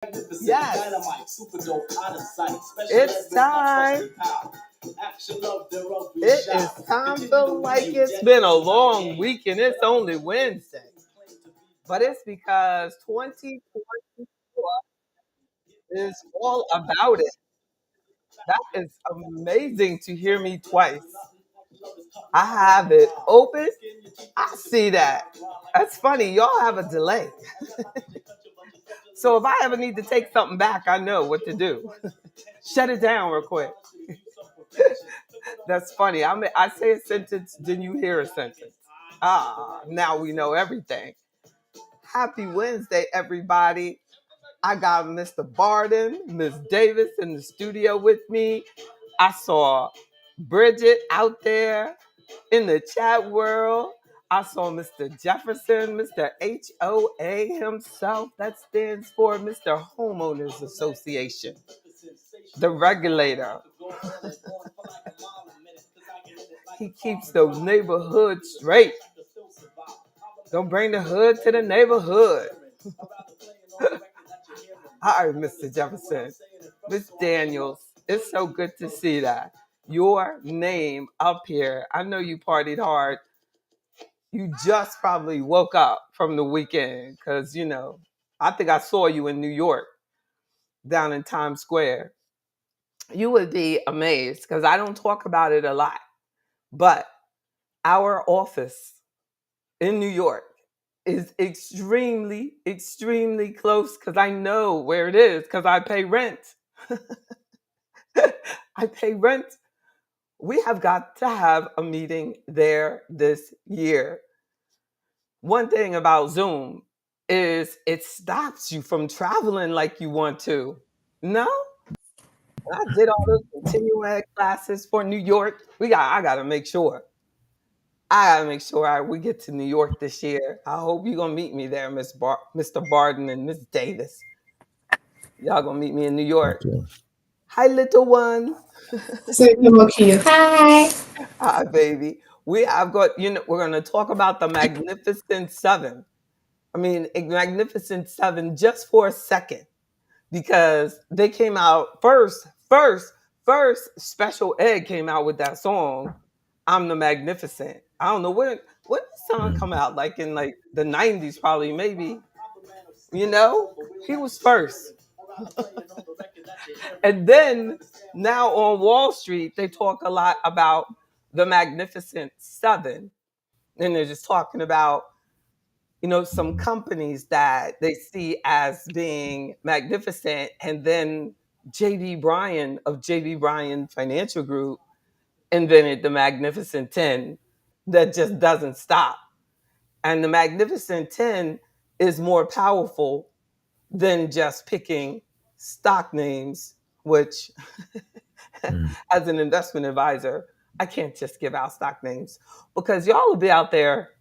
Yes, it's time. It is time. Feel like it's been a long week and it's only Wednesday. But it's because 2024 is all about it. That is amazing to hear me twice. I have it open. I see that. That's funny. Y'all have a delay. So if I ever need to take something back, I know what to do. Shut it down real quick. That's funny. I say a sentence, then you hear a sentence. Ah, now we know everything. Happy Wednesday, everybody. I got Mr. Barden, Miss Davis in the studio with me. I saw Bridget out there in the chat world. I saw Mr. Jefferson, Mr. HOA himself. That stands for Mr. Homeowners Association, the regulator. He keeps the neighborhood straight. Don't bring the hood to the neighborhood. All right, Mr. Jefferson. Miss Daniels, it's so good to see that. Your name up here. I know you partied hard. You just probably woke up from the weekend because, I think I saw you in New York down in Times Square. You would be amazed because I don't talk about it a lot. But our office in New York is extremely, extremely close because I know where it is because I pay rent. I pay rent. We have got to have a meeting there this year. One thing about Zoom is it stops you from traveling like you want to. No, I did all those continuing ed classes for New York. I gotta make sure. We get to New York this year. I hope you're gonna meet me there, Mr. Barden and Miss Davis. Y'all gonna meet me in New York. Okay. Hi, little one. So cute. Hi. Hi, baby. We're gonna talk about the Magnificent Seven. I mean, Magnificent Seven just for a second because they came out first. Special Ed came out with that song, "I'm the Magnificent." I don't know when did the song come Mm. out, like in like the '90s, probably maybe. He was first, and then now on Wall Street they talk a lot about the Magnificent Seven, and they're just talking about some Mm. companies that they see as being magnificent. And then JB Bryan of JB Bryan Financial Group invented the Magnificent 10 that just doesn't stop. And the Magnificent 10 is more powerful than just picking stock names, which, Mm. as an investment advisor, I can't just give out stock names because y'all will be out there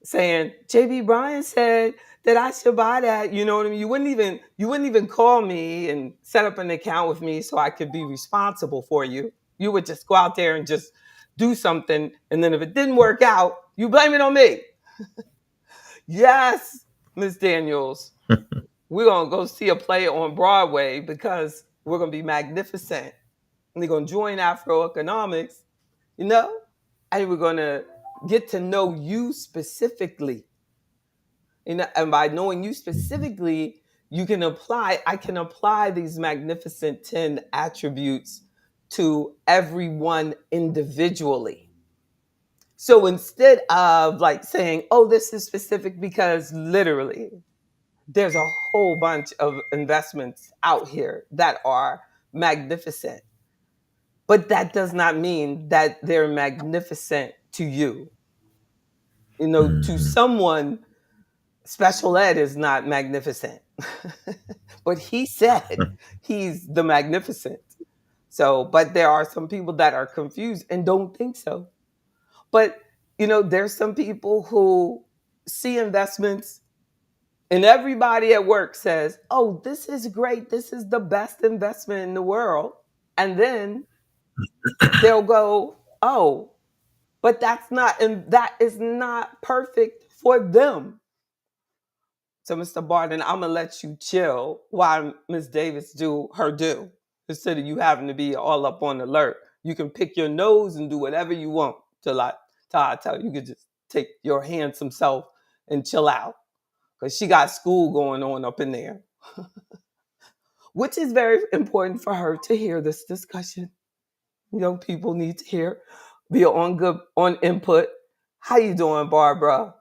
saying JB Bryan said that I should buy that. You know what I mean? You wouldn't even call me and set up an account with me so I could be responsible for you. You would just go out there and just do something, and then if it didn't work out, you blame it on me. Yes, Miss Daniels, we're gonna go see a play on Broadway because we're gonna be magnificent. And they're gonna join Afro economics, you know, and we're gonna get to know you specifically. And by knowing you Mhm. specifically, I can apply these magnificent 10 attributes to everyone individually. So instead of like saying, oh, this is specific, because literally there's a whole bunch of investments out here that are magnificent, but that does not mean that they're magnificent to you. To Mhm. someone, special ed is not magnificent. But he said he's the magnificent. So, but there are some people that are confused and don't think so. But, there's some people who see investments and everybody at work says, oh, this is great. This is the best investment in the world. And then they'll go, oh, but that is not perfect for them. So, Mr. Barton, I'm gonna let you chill while Miss Davis do her do. Instead of you having to be all up on alert. You can pick your nose and do whatever you want till I tell you. You can just take your handsome self and chill out. Because she got school going on up in there. Which is very important for her to hear this discussion. Young people need to hear, be on input. How you doing, Barbara?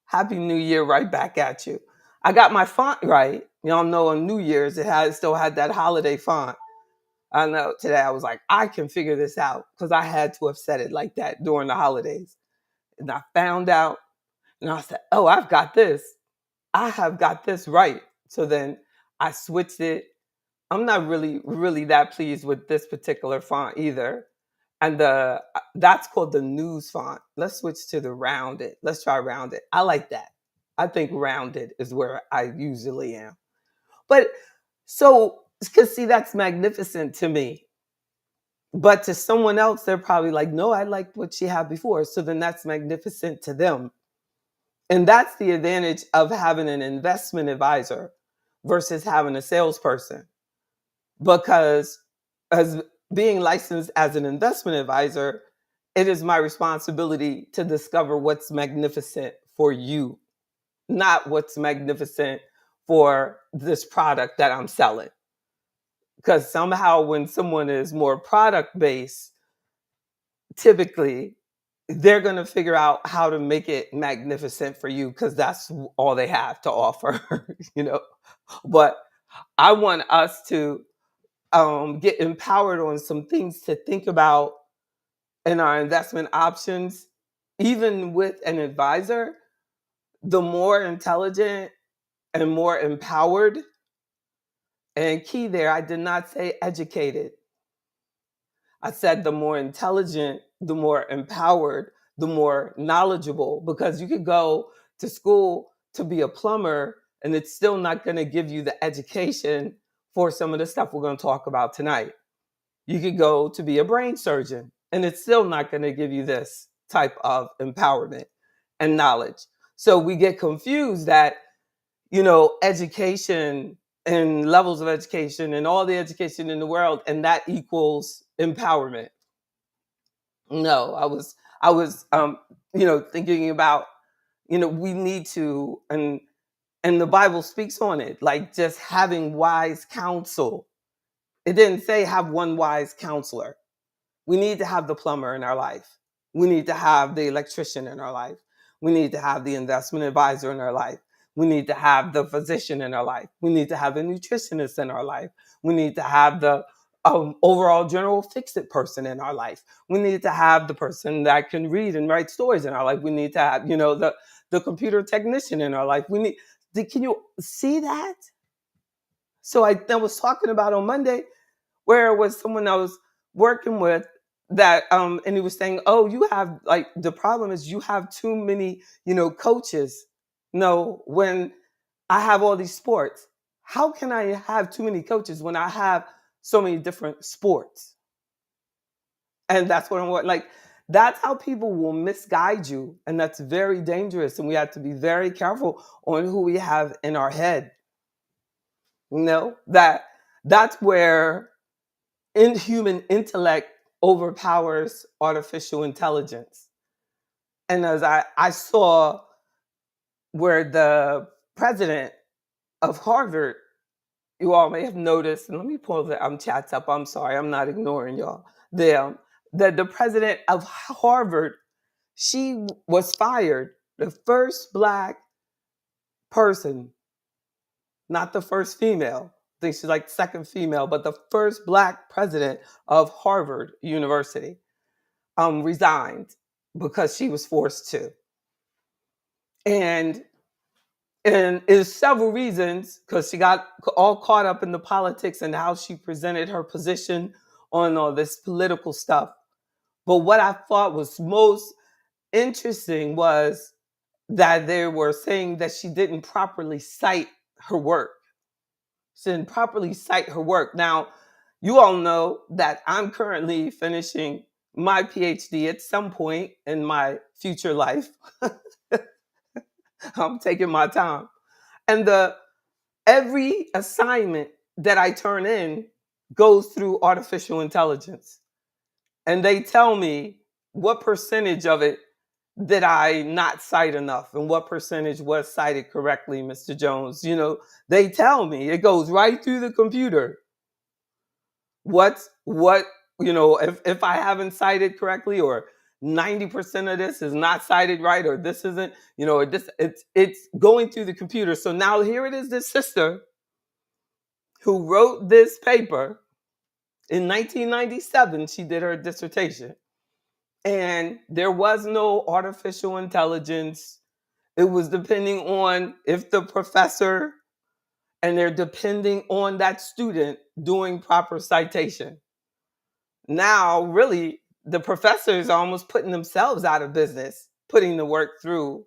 Happy New Year right back at you. I got my font right. Y'all know on New Year's still had that holiday font. I know today I was like, I can figure this out because I had to have said it like that during the holidays. And I found out and I said, oh, I've got this. I have got this right. So then I switched it. I'm not really that pleased with this particular font either. And that's called the news font. Let's switch to the rounded. Let's try rounded. I like that. I think rounded is where I usually am. But so, because see, that's magnificent to me. But to someone else, they're probably like, no, I liked what she had before. So then that's magnificent to them. And that's the advantage of having an investment advisor versus having a salesperson. Because as being licensed as an investment advisor, it is my responsibility to discover what's magnificent for you, not what's magnificent for this product that I'm selling. Because somehow when someone is more product based, typically they're going to figure out how to make it magnificent for you because that's all they have to offer, But I want us to get empowered on some things to think about in our investment options, even with an advisor. The more intelligent and more empowered, and key there, I did not say educated. I said the more intelligent, the more empowered, the more knowledgeable, because you could go to school to be a plumber and it's still not going to give you the education for some of the stuff we're going to talk about tonight. You could go to be a brain surgeon and it's still not going to give you this type of empowerment and knowledge. So we get confused that, education and levels of education and all the education in the world, and that equals empowerment. No, I was thinking about, we need to, and the Bible speaks on it, like just having wise counsel. It didn't say have one wise counselor. We need to have the plumber in our life. We need to have the electrician in our life. We need to have the investment advisor in our life. We need to have the physician in our life. We need to have the nutritionist in our life. We need to have the overall general fix-it person in our life. We need to have the person that can read and write stories in our life. We need to have, the computer technician in our life. Can you see that? So I was talking about on Monday where it was someone I was working with that and he was saying, oh, you have, like, the problem is you have too many, coaches. No, when I have all these sports, how can I have too many coaches when I have so many different sports? And that's what I'm like, that's how people will misguide you, and that's very dangerous, and we have to be very careful on who we have in our head. That's where inhuman intellect overpowers artificial intelligence. And as I saw where the president of Harvard, you all may have noticed, and let me pull the chats up. I'm sorry, I'm not ignoring y'all. The president of Harvard, she was fired. The first Black person, not the first female. I think she's like second female, but the first Black president of Harvard University resigned because she was forced to. And there's several reasons, because she got all caught up in the politics and how she presented her position on all this political stuff. But what I thought was most interesting was that they were saying that she didn't properly cite her work. She didn't properly cite her work. Now, you all know that I'm currently finishing my PhD at some point in my future life. I'm taking my time. And the every assignment that I turn in goes through artificial intelligence. And they tell me what percentage of it did I not cite enough and what percentage was cited correctly, Mr. Jones. They tell me it goes right through the computer. What if I haven't cited correctly, or 90% of this is not cited right, or this isn't, this it's going through the computer. So now here it is, this sister who wrote this paper in 1997. She did her dissertation, and there was no artificial intelligence. It was depending on if the professor, and they're depending on that student doing proper citation. Now, really, the professors are almost putting themselves out of business, putting the work through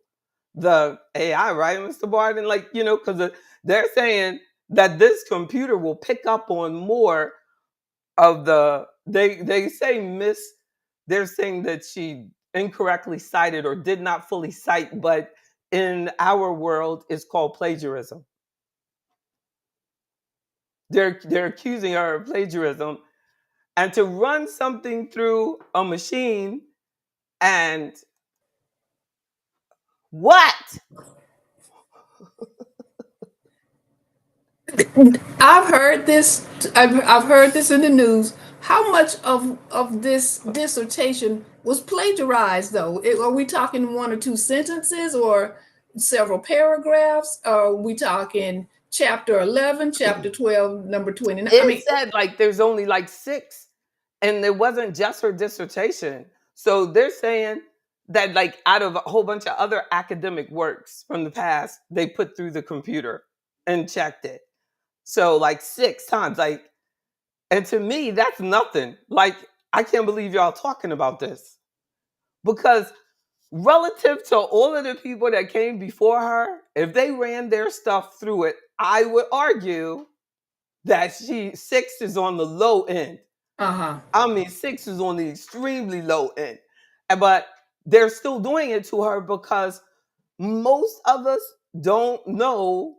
the AI, right, Mr. Barden? Because they're saying that this computer will pick up on more of they say they're saying that she incorrectly cited or did not fully cite, but in our world it's called plagiarism. They're accusing her of plagiarism, and to run something through a machine. And what? I've heard this. I've heard this in the news. How much of this dissertation was plagiarized, though? Are we talking one or two sentences, or several paragraphs? Are we talking chapter 11, chapter 12, number 29? I It mean, said there's only six, and it wasn't just her dissertation. So they're saying that out of a whole bunch of other academic works from the past, they put through the computer and checked it. So six times, and to me that's nothing. I can't believe y'all talking about this, because relative to all of the people that came before her, if they ran their stuff through it, I would argue that six is on the low end. uh-huh. I mean, six is on the extremely low end. But they're still doing it to her because most of us don't know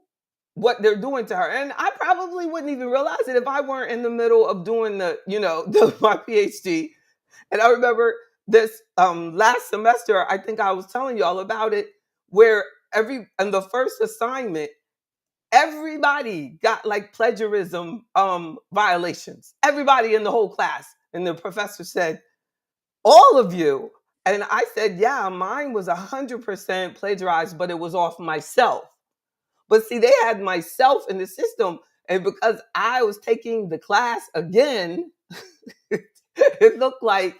what they're doing to her. And I probably wouldn't even realize it if I weren't in the middle of doing my PhD. And I remember this last semester, I think I was telling y'all about it, where in the first assignment, everybody got plagiarism violations. Everybody in the whole class. And the professor said, all of you. And I said, yeah, mine was 100% plagiarized, but it was off myself. But see, they had myself in the system. And because I was taking the class again, it looked like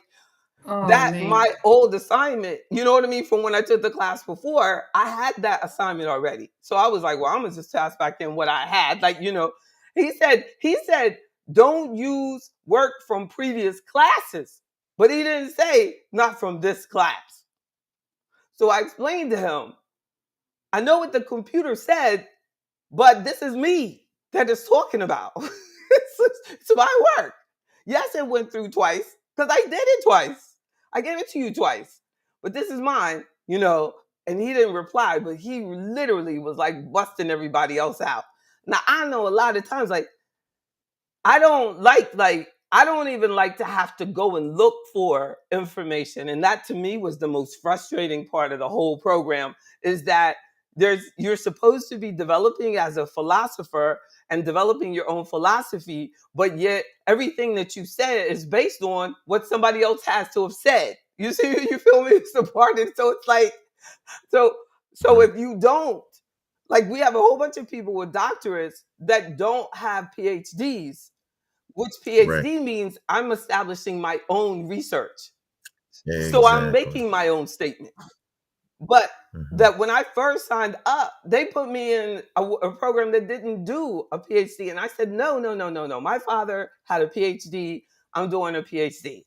Oh that man. my old assignment, you know what I mean? From when I took the class before, I had that assignment already. So I was like, well, I'm gonna just task back in what I had. He said, don't use work from previous classes. But he didn't say not from this class. So I explained to him, I know what the computer said, but this is me that is talking about. It's my work. Yes, it went through twice because I did it twice. I gave it to you twice, but this is mine. And he didn't reply, but he literally was busting everybody else out. Now I know a lot of times, I don't I don't even like to have to go and look for information. And that to me was the most frustrating part of the whole program, is that you're supposed to be developing as a philosopher and developing your own philosophy, but yet everything that you say is based on what somebody else has to have said. You see, you feel me? It's the part. And so it's so so Mhm. if you don't, we have a whole bunch of people with doctorates that don't have PhDs, which Right. PhD means I'm establishing my own research. So I'm Exactly. making my own statement. But Mhm. that when I first signed up, they put me in a program that didn't do a PhD. And I said, no, no, no, no, no. My father had a PhD. I'm doing a PhD.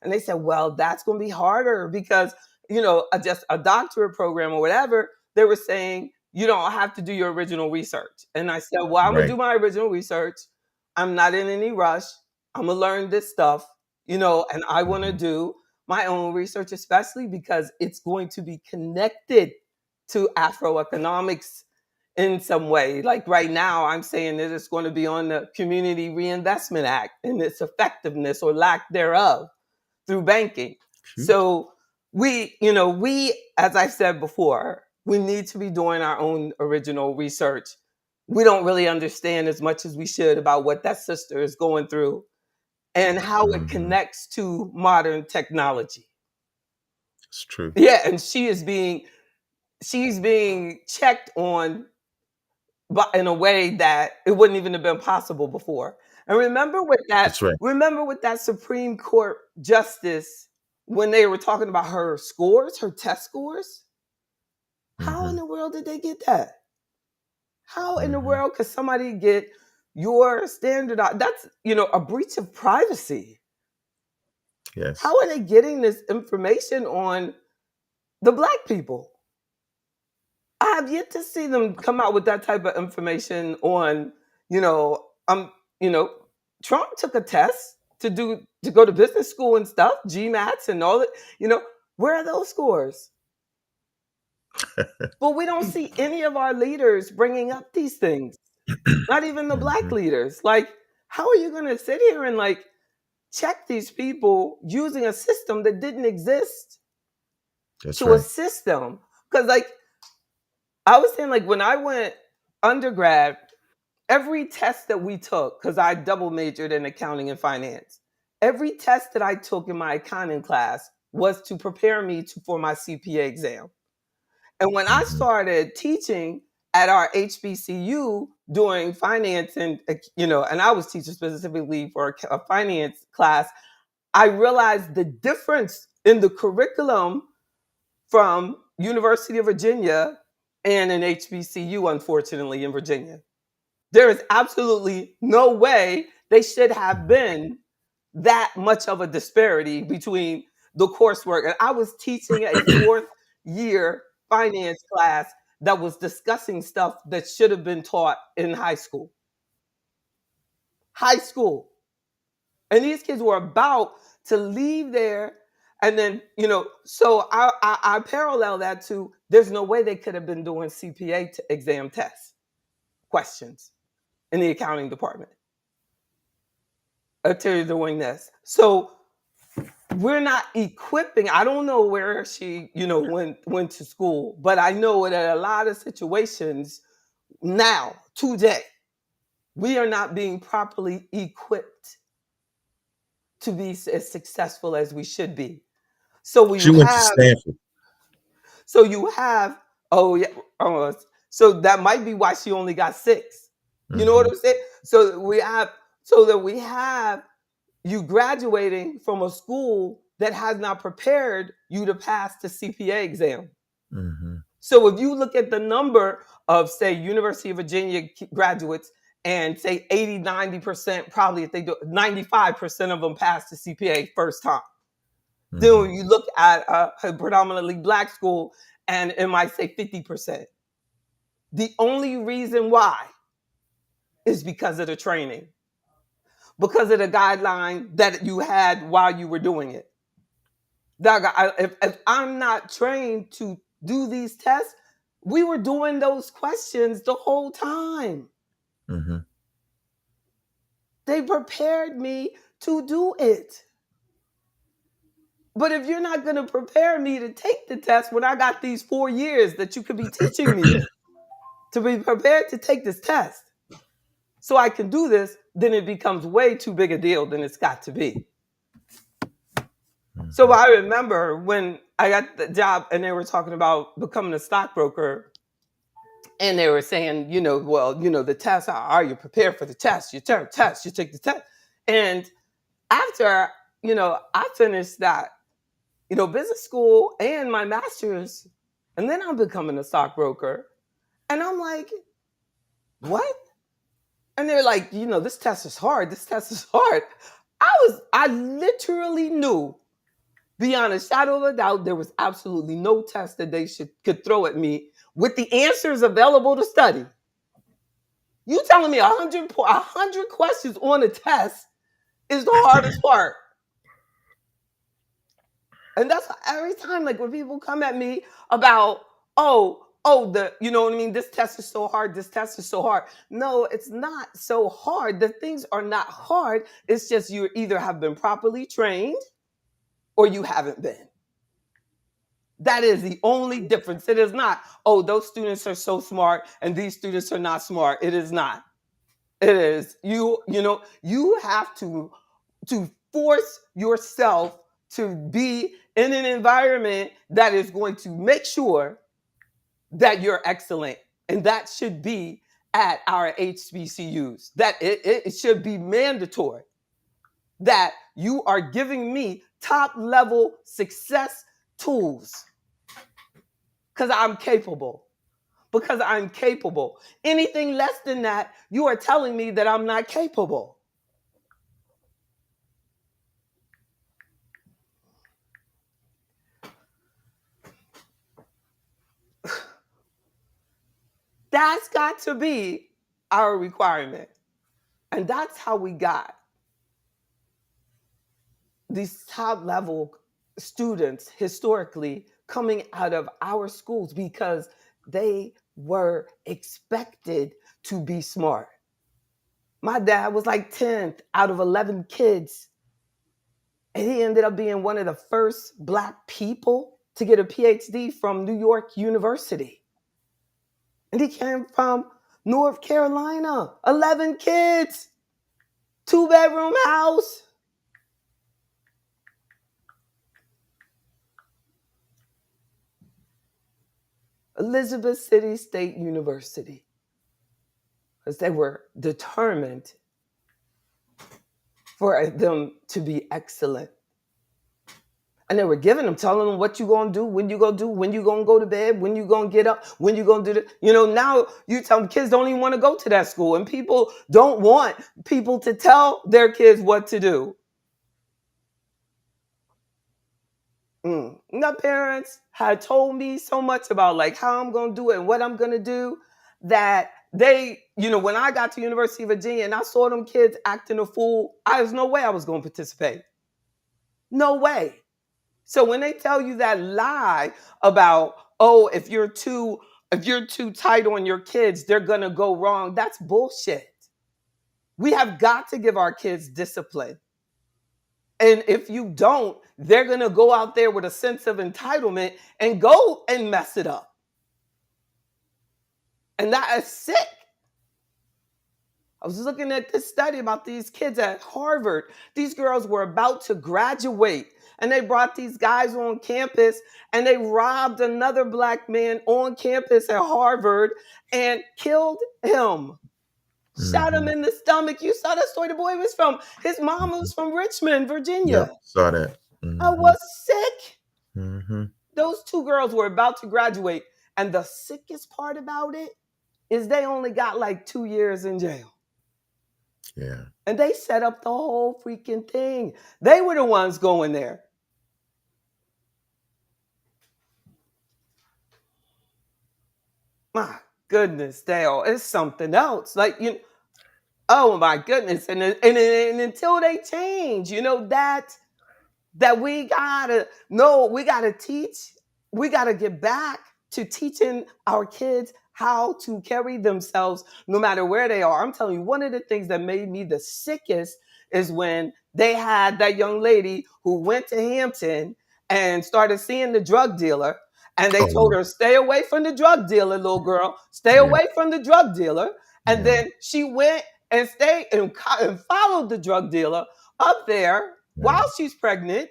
And they said, well, that's going to be harder because, just a doctorate program or whatever, they were saying, you don't have to do your original research. And I said, well, I'm going to Right. do my original research. I'm not in any rush. I'm going to learn this stuff, and I want to Mhm. do my own research, especially because it's going to be connected to Afroeconomics. in some way. Like right now, I'm saying that it's going to be on the Community Reinvestment Act and its effectiveness or lack thereof through banking. Huge. So we, as I said before, we need to be doing our own original research. We don't really understand as much as we should about what that sister is going through and how it connects to modern technology. It's true. Yeah, and she's being checked on but in a way that it wouldn't even have been possible before. And That's right. remember with that Supreme Court justice when they were talking about her scores, her test scores? How in the world did they get that? How in the world could somebody get your standard? That's, a breach of privacy. Yes. How are they getting this information on the Black people? I have yet to see them come out with that type of information on, Trump took a test to go to business school and stuff, GMATs and all that. Where are those scores? But we don't see any of our leaders bringing up these things. Not even the Black leaders. Like, how are you going to sit here and check these people using a system that didn't exist to assist them? Because I was saying, when I went undergrad, every test that we took, because I double majored in accounting and finance, every test that I took in my accounting class was to prepare me for my CPA exam. And when I started teaching at our HBCU doing finance and I was teaching specifically for a finance class, I realized the difference in the curriculum from University of Virginia and an HBCU, unfortunately, in Virginia. There is absolutely no way they should have been that much of a disparity between the coursework. And I was teaching a fourth year finance class that was discussing stuff that should have been taught in high school. High school. And these kids were about to leave there. And then, so I parallel that to there's no way they could have been doing CPA exam tests, questions in the accounting department until you're doing this. So we're not equipping. I don't know where she, went to school, but I know that a lot of situations now, today, we are not being properly equipped to be as successful as we should be. So She went to Stanford. So you have, oh yeah, so that might be why she only got 6. You know what I'm saying? So that we have you graduating from a school that has not prepared you to pass the CPA exam. So if you look at the number of, say, University of Virginia graduates and say 80, 90%, probably if they do 95% of them pass the CPA first time. Then when you look at a predominantly Black school and it might say 50%. The only reason why is because of the training, because of the guideline that you had while you were doing it. If I'm not trained to do these tests, we were doing those questions the whole time. They prepared me to do it. But if you're not going to prepare me to take the test when I got these 4 years that you could be teaching me to be prepared to take this test so I can do this, then it becomes way too big a deal than it's got to be. So I remember when I got the job and they were talking about becoming a stockbroker and they were saying, the test, are you prepared for the test? You take the test. And after, I finished that, business school and my master's, and then I'm becoming a stockbroker. And I'm like, what? And they're like, this test is hard. This test is hard. I literally knew beyond a shadow of a doubt, there was absolutely no test that they could throw at me with the answers available to study. You telling me 100 questions on a test is the hardest part. And that's every time, when people come at me about, oh, you know what I mean? This test is so hard. This test is so hard. No, it's not so hard. The things are not hard. It's just you either have been properly trained or you haven't been. That is the only difference. It is not, oh, those students are so smart and these students are not smart. It is not. It is you have to force yourself to be in an environment that is going to make sure that you're excellent. And that should be at our HBCUs. That it should be mandatory that you are giving me top level success tools because I'm capable. Because I'm capable. Anything less than that, you are telling me that I'm not capable. That's got to be our requirement. And that's how we got these top level students historically coming out of our schools because they were expected to be smart. My dad was like 10th out of 11 kids. And he ended up being one of the first Black people to get a PhD from New York University. And he came from North Carolina, 11 kids, 2-bedroom house. Elizabeth City State University, because they were determined for them to be excellent. And they were giving them, telling them what you gonna do, when you gonna do, when you gonna go to bed, when you gonna get up, when you gonna do that. Now you tell them kids don't even want to go to that school, and people don't want people to tell their kids what to do. My parents had told me so much about like how I'm gonna do it and what I'm gonna do that they, when I got to University of Virginia and I saw them kids acting a fool, there's no way I was gonna participate. No way. So when they tell you that lie about, oh, if you're too tight on your kids, they're gonna go wrong, that's bullshit. We have got to give our kids discipline. And if you don't, they're gonna go out there with a sense of entitlement and go and mess it up. And that is sick. I was looking at this study about these kids at Harvard. These girls were about to graduate, and they brought these guys on campus and they robbed another Black man on campus at Harvard and killed him. Shot him in the stomach. You saw that story. The boy was from, his mom was from Richmond, Virginia. Yep, saw that. I was sick. Mm-hmm. Those two girls were about to graduate. And the sickest part about it is they only got like 2 years in jail. Yeah. And they set up the whole freaking thing. They were the ones going there. My goodness, Dale, it's something else. Like, oh my goodness. And until they change, that we gotta know, we gotta teach, we gotta get back to teaching our kids how to carry themselves no matter where they are. I'm telling you, one of the things that made me the sickest is when they had that young lady who went to Hampton and started seeing the drug dealer. And they told her, stay away from the drug dealer, little girl. Stay away from the drug dealer. And then she went and stayed and followed the drug dealer up there while she's pregnant.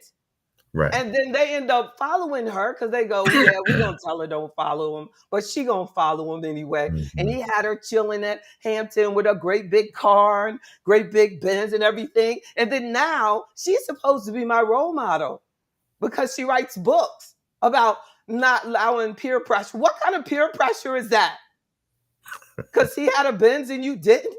Right. And then they end up following her because they go, yeah, we're going to tell her don't follow him. But she going to follow him anyway. Mm-hmm. And he had her chilling at Hampton with a great big car and great big Benz and everything. And then now she's supposed to be my role model because she writes books about not allowing peer pressure. What kind of peer pressure is that? Because he had a Benz and you didn't?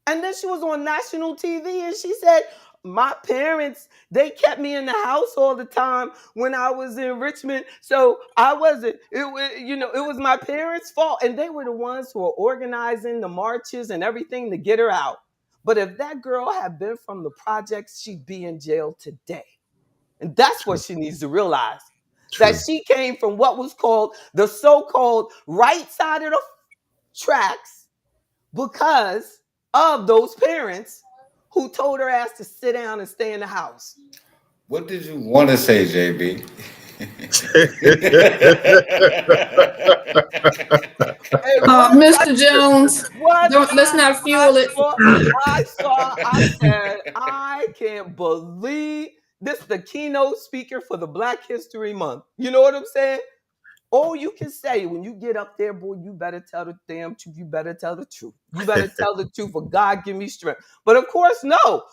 And then she was on national TV and she said, my parents, they kept me in the house all the time when I was in Richmond. So I wasn't, it was my parents' fault. And they were the ones who were organizing the marches and everything to get her out. But if that girl had been from the projects, she'd be in jail today. And that's what she needs to realize. that True. she came from what was called the so-called right side of the tracks because of those parents who told her ass to sit down and stay in the house. What did you want to say, JB? Hey, what I Mr. Jones, what don't let's not I fuel it. saw, I said, I can't believe this is the keynote speaker for the Black History Month. You know what I'm saying? All you can say when you get up there, boy, you better tell the damn truth. You better tell the truth. You better tell the truth, for God give me strength. But of course, no,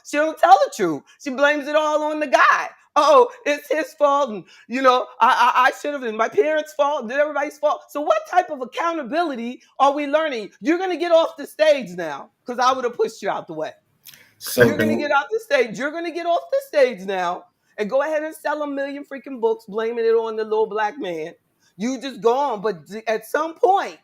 she don't tell the truth. She blames it all on the guy. Oh, it's his fault, and I should have been my parents' fault, and everybody's fault. So what type of accountability are we learning? You're gonna get off the stage now, because I would have pushed you out the way. So You're gonna get do out the stage. You're gonna get off the stage now and go ahead and sell a million freaking books, blaming it on the little black man. You just go on, but at some point,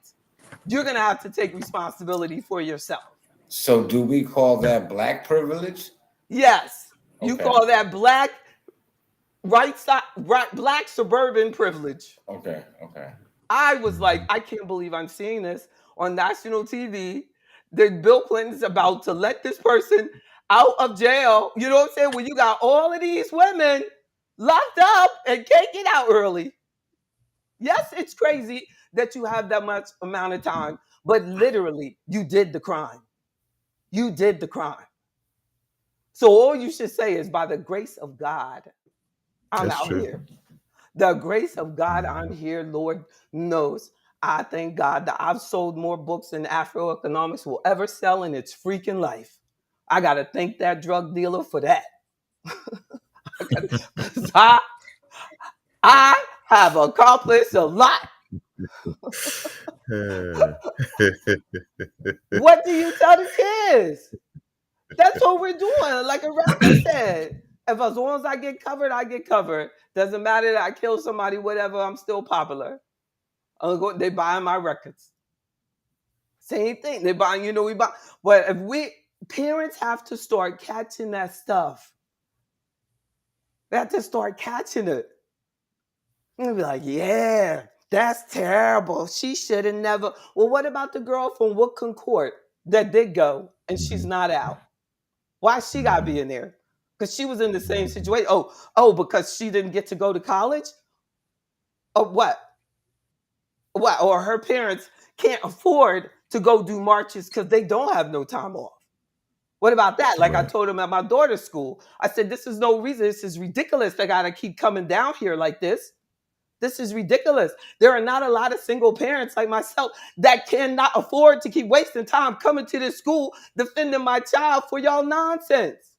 you're gonna have to take responsibility for yourself. so do we call that black privilege? Yes, you Okay. call that black right side, right, black suburban privilege. Okay. Okay. I was like, I can't believe I'm seeing this on national TV. That Bill Clinton's about to let this person out of jail. You know what I'm saying? When you got all of these women locked up and can't get out early. Yes, it's crazy that you have that much amount of time, but literally, you did the crime. You did the crime. So all you should say is, by the grace of God, I'm That's out true. here. The grace of God, I'm Mhm. here. Lord knows. I thank God that I've sold more books than Afro Economics will ever sell in its freaking life. I got to thank that drug dealer for that. Because I have accomplished a lot. Uh, What do you tell the kids? That's what we're doing. Like a rapper said, if as long as I get covered, I get covered. Doesn't matter that I kill somebody, whatever, I'm still popular. They buying my records. Same thing. They buying, we buy. But if parents have to start catching that stuff, they have to start catching it. And be like, yeah, that's terrible. She should have never. Well, what about the girl from Woodcomb Court that did go and she's mhm, not out? Why she got to mhm, be in there? Because she was in the same situation. Oh, because she didn't get to go to college? Or what? What? Or her parents can't afford to go do marches because they don't have no time off. What about that? Like I right. told him at my daughter's school, I said, this is no reason. This is ridiculous. They got to keep coming down here like this. This is ridiculous. There are not a lot of single parents like myself that cannot afford to keep wasting time coming to this school defending my child for y'all nonsense.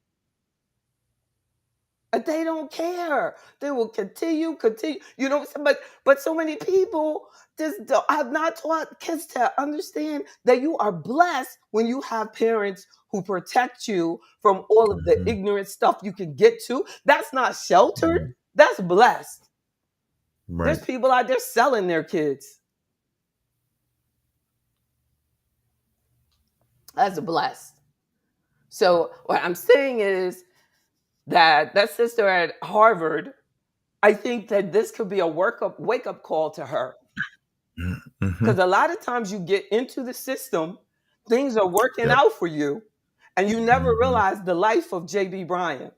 And they don't care. They will continue. But so many people just have not taught kids to understand that you are blessed when you have parents who protect you from all of the Mhm, ignorant stuff you can get to. That's not sheltered. mhm, That's blessed. There's right. people out there selling their kids. That's blessed. So what I'm saying is that sister at Harvard, I think that this could be a wake up call to her. Mhm, Because a lot of times you get into the system, things are working yep. out for you, and you never Mhm, realize the life of J.B. Bryan.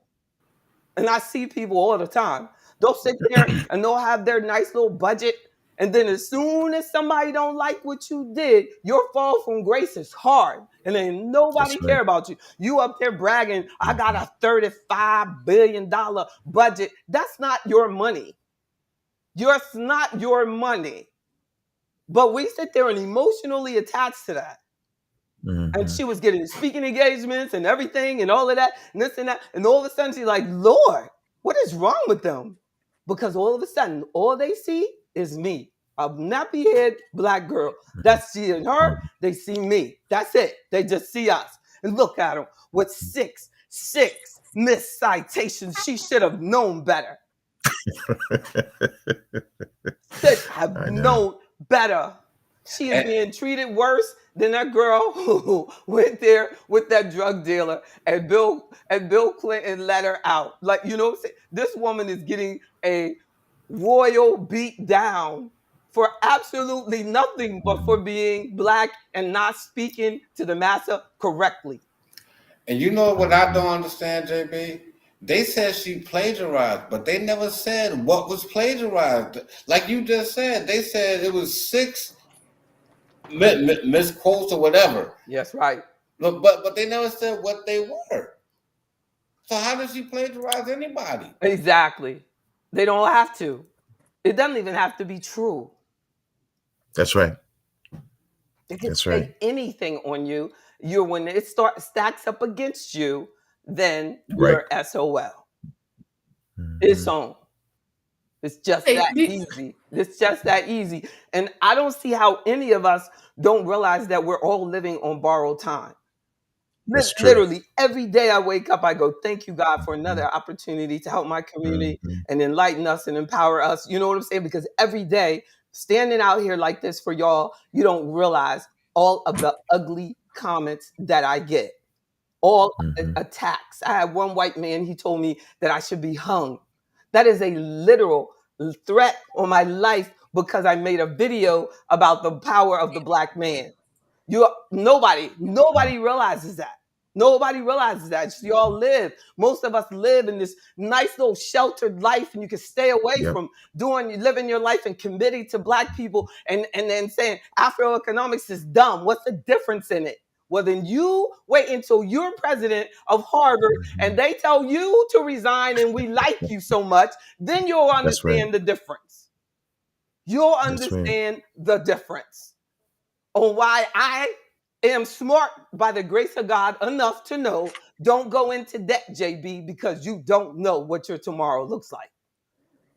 And I see people all the time. They'll sit there and they'll have their nice little budget. And then as soon as somebody don't like what you did, your fall from grace is hard. And then nobody that's right. care about you. You up there bragging, I got Mhm, a $35 billion budget. That's not your money. It's not your money. But we sit there and emotionally attached to that. And mhm, she was getting speaking engagements and everything and all of that and this and that. And all of a sudden she's like, Lord, what is wrong with them? Because all of a sudden, all they see is me, a nappy head black girl. That's she and her. mhm. They see me. That's it. They just see us. And look at them with six missed citations. She should have known better. Should have I know. known better. She is And, being treated worse than that girl who went there with that drug dealer and Bill Clinton let her out. Like, this woman is getting a royal beat down for absolutely nothing but for being black and not speaking to the massa correctly. And you know what I don't understand, JB? They said she plagiarized, but they never said what was plagiarized. Like you just said, they said it was 6 misquotes or whatever. Yes, right. But they never said what they were. So how does she plagiarize anybody? Exactly. They don't have to. It doesn't even have to be true. That's right. It can That's say right. anything on you. When it stacks up against you, then Right. you're SOL. It's Mhm. on. It's just Hey, that easy. It's just that easy. And I don't see how any of us don't realize that we're all living on borrowed time. That's true. Literally, every day I wake up, I go, thank you, God, for Mhm. another opportunity to help my community Mhm. and enlighten us and empower us. You know what I'm saying? Because every day, standing out here like this for y'all, you don't realize all of the ugly comments that I get, all Mhm. attacks. I had one white man, he told me that I should be hung. That is a literal threat on my life because I made a video about the power of the black man. Nobody realizes that. Nobody realizes that. You all live. Most of us live in this nice little sheltered life, and you can stay away Yep. from living your life and committing to black people and then saying Afroeconomics is dumb. What's the difference in it? Well, then you wait until you're president of Harvard and Mhm. they tell you to resign and we like you so much, then you'll That's right. understand the difference. You'll That's right. understand the difference on why I am smart by the grace of God enough to know don't go into debt, JB, because you don't know what your tomorrow looks like.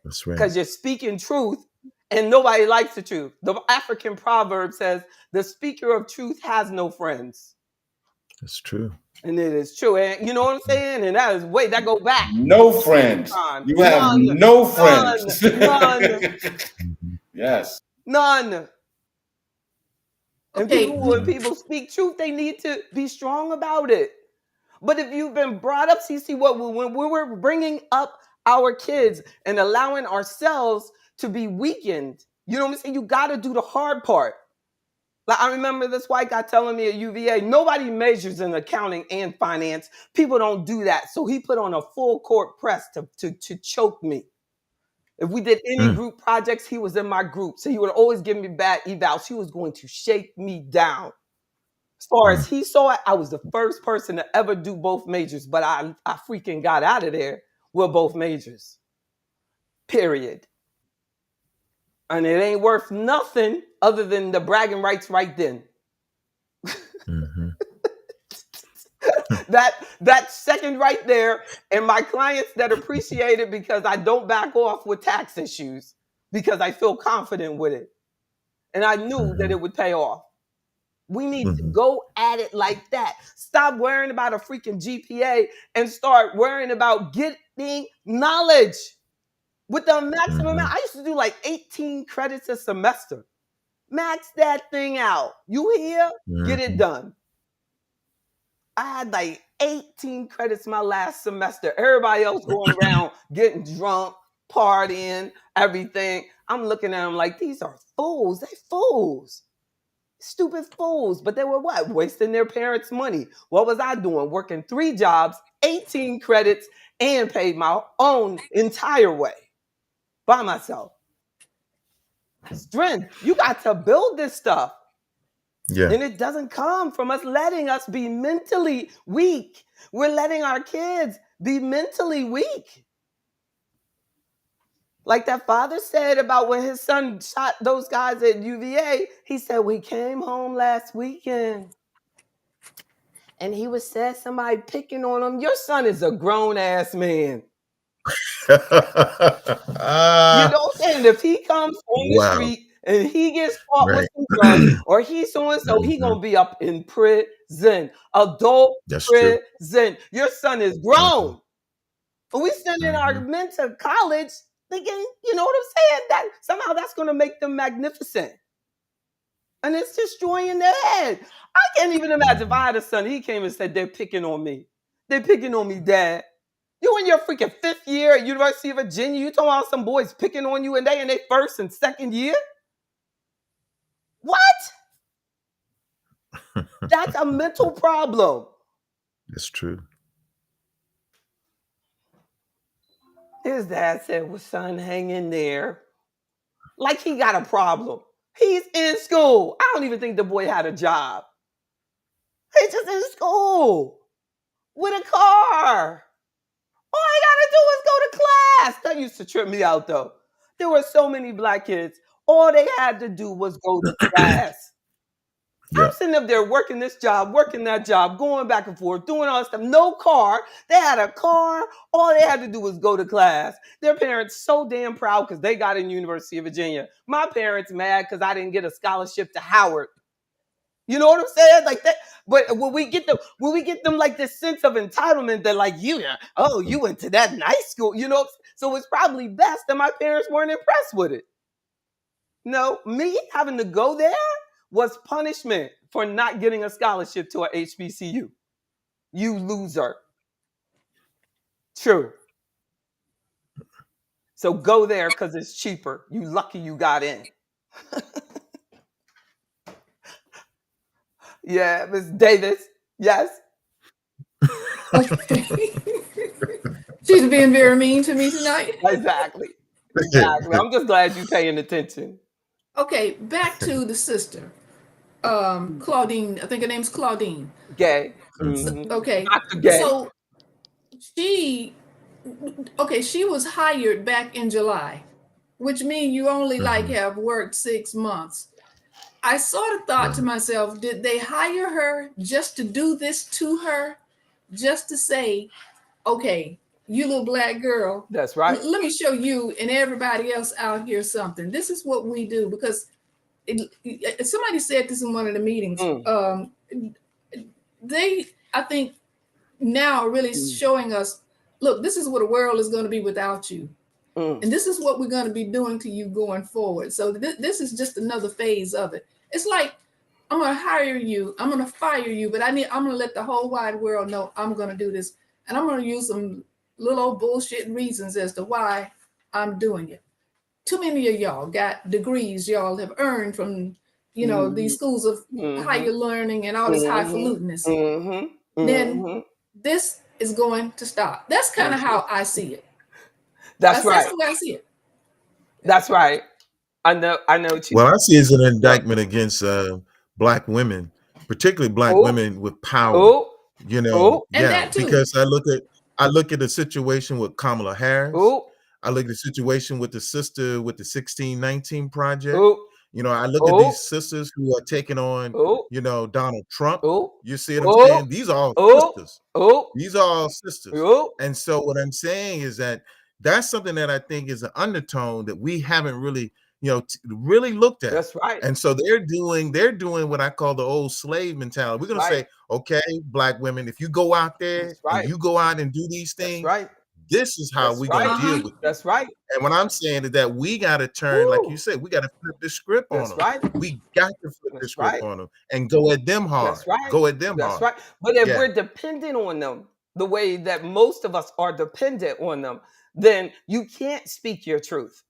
That's right. Because you're speaking truth and nobody likes the truth. The African proverb says, the speaker of truth has no friends. That's true. And it is true. And you know what I'm saying? And that go back No friends. time. You have None, no none, friends. none, Mhm. Yes. none. And okay, when Mhm. people speak truth, they need to be strong about it. But if you've been brought up, see what when we were bringing up our kids and allowing ourselves to be weakened, you know what I'm saying? You got to do the hard part. Like I remember this white guy telling me at UVA, nobody measures in accounting and finance. People don't do that. So he put on a full court press to choke me. If we did any Mm. group projects, he was in my group. So he would always give me bad evals. He was going to shake me down. As far as Mm. he saw it, I was the first person to ever do both majors, but I freaking got out of there with both majors. Period. And it ain't worth nothing other than the bragging rights right then. Mhm. That second right there, and my clients that appreciate it because I don't back off with tax issues because I feel confident with it. And I knew that Mhm. it would pay off. We need to Mhm. go at it like that. Stop worrying about a freaking GPA and start worrying about getting knowledge with the maximum amount. Mhm. I used to do like 18 credits a semester. Max that thing out. You here? Get it Mhm. done. I had like 18 credits my last semester. Everybody else going around getting drunk, partying, everything. I'm looking at them like these are fools. They fools. Stupid fools. But they were what? Wasting their parents' money. What was I doing? Working 3 jobs, 18 credits, and paid my own entire way by myself. Strength. You got to build this stuff. Yeah. And it doesn't come from us letting us be mentally weak. We're letting our kids be mentally weak. Like that father said about when his son shot those guys at UVA, he said, we came home last weekend and he was said somebody picking on him. Your son is a grown ass man. You know Ah, what I'm saying? If he comes on the wow. street and he gets caught with Right. some drugs or he's so and so, he Mhm. gonna be up in prison, adult That's true. prison. Your son is Mhm. grown. And we sending our Mhm. men to college thinking, you know what I'm saying? That somehow that's gonna make them magnificent. And it's destroying their head. I can't even imagine if Mhm. I had a son, he came and said, they're picking on me. They're picking on me, dad. You in your freaking 5th year at University of Virginia. You talking about some boys picking on you and they in their 1st and 2nd year? What? That's a mental problem. That's true. His dad said, well, son, hang in there. Like he got a problem. He's in school. I don't even think the boy had a job. He's just in school with a car. All he got to do is go to class. That used to trip me out, though. There were so many black kids. All they had to do was go to class. Yeah. I'm sitting up there working this job, working that job, going back and forth, doing all this stuff. No car. They had a car. All they had to do was go to class. Their parents so damn proud because they got in University of Virginia. My parents mad because I didn't get a scholarship to Howard. You know what I'm saying? Like that. But when we get them like this sense of entitlement that like you went to that nice school, you know. So it's probably best that my parents weren't impressed with it. No, me having to go there was punishment for not getting a scholarship to a HBCU. You loser. True. So go there because it's cheaper. You lucky you got in. Yeah, Miss Davis. Yes. Okay. She's being very mean to me tonight. Exactly. I'm just glad you're paying attention. Okay, back to the sister. Claudine, I think her name's Claudine. Gay. Mm-hmm. Okay. Dr. Gay. So she was hired back in July, which means you only have worked 6 months. I sort of thought to myself, did they hire her just to do this to her? Just to say, okay, you little black girl. That's right. Let me show you and everybody else out here something. This is what we do, because somebody said this in one of the meetings. They, I think, now are really showing us, look, this is what the world is going to be without you. And this is what we're going to be doing to you going forward. So this is just another phase of it. It's like, I'm going to hire you, I'm going to fire you, but I'm going to let the whole wide world know I'm going to do this. And I'm going to use some little old bullshit reasons as to why I'm doing it. Too many of y'all got degrees y'all have earned from, these schools of higher learning and all this highfalutenness. Then this is going to stop. That's kind of how I see it. That's right. That's the way I see it. That's right. I know. Well, I see it as an indictment against black women, particularly black women with power. And that too. Because I look at the situation with Kamala Harris. I look at the situation with the sister with the 1619 project. I look at these sisters who are taking on, Donald Trump. You see what I'm saying? These are all sisters. These are all sisters. And so what I'm saying is that's something that I think is an undertone that we haven't really, really looked at. That's right. And so they're doing what I call the old slave mentality. We're going to say, okay, black women, if you go out there and you go out and do these things, this is how we're going to deal with it. That's right. And what I'm saying is that we got to turn, like you said, we got to flip the script on them. We got to flip the script on them and go at them hard. That's right. Go at them hard. That's right. But if we're dependent on them the way that most of us are dependent on them, then you can't speak your truth.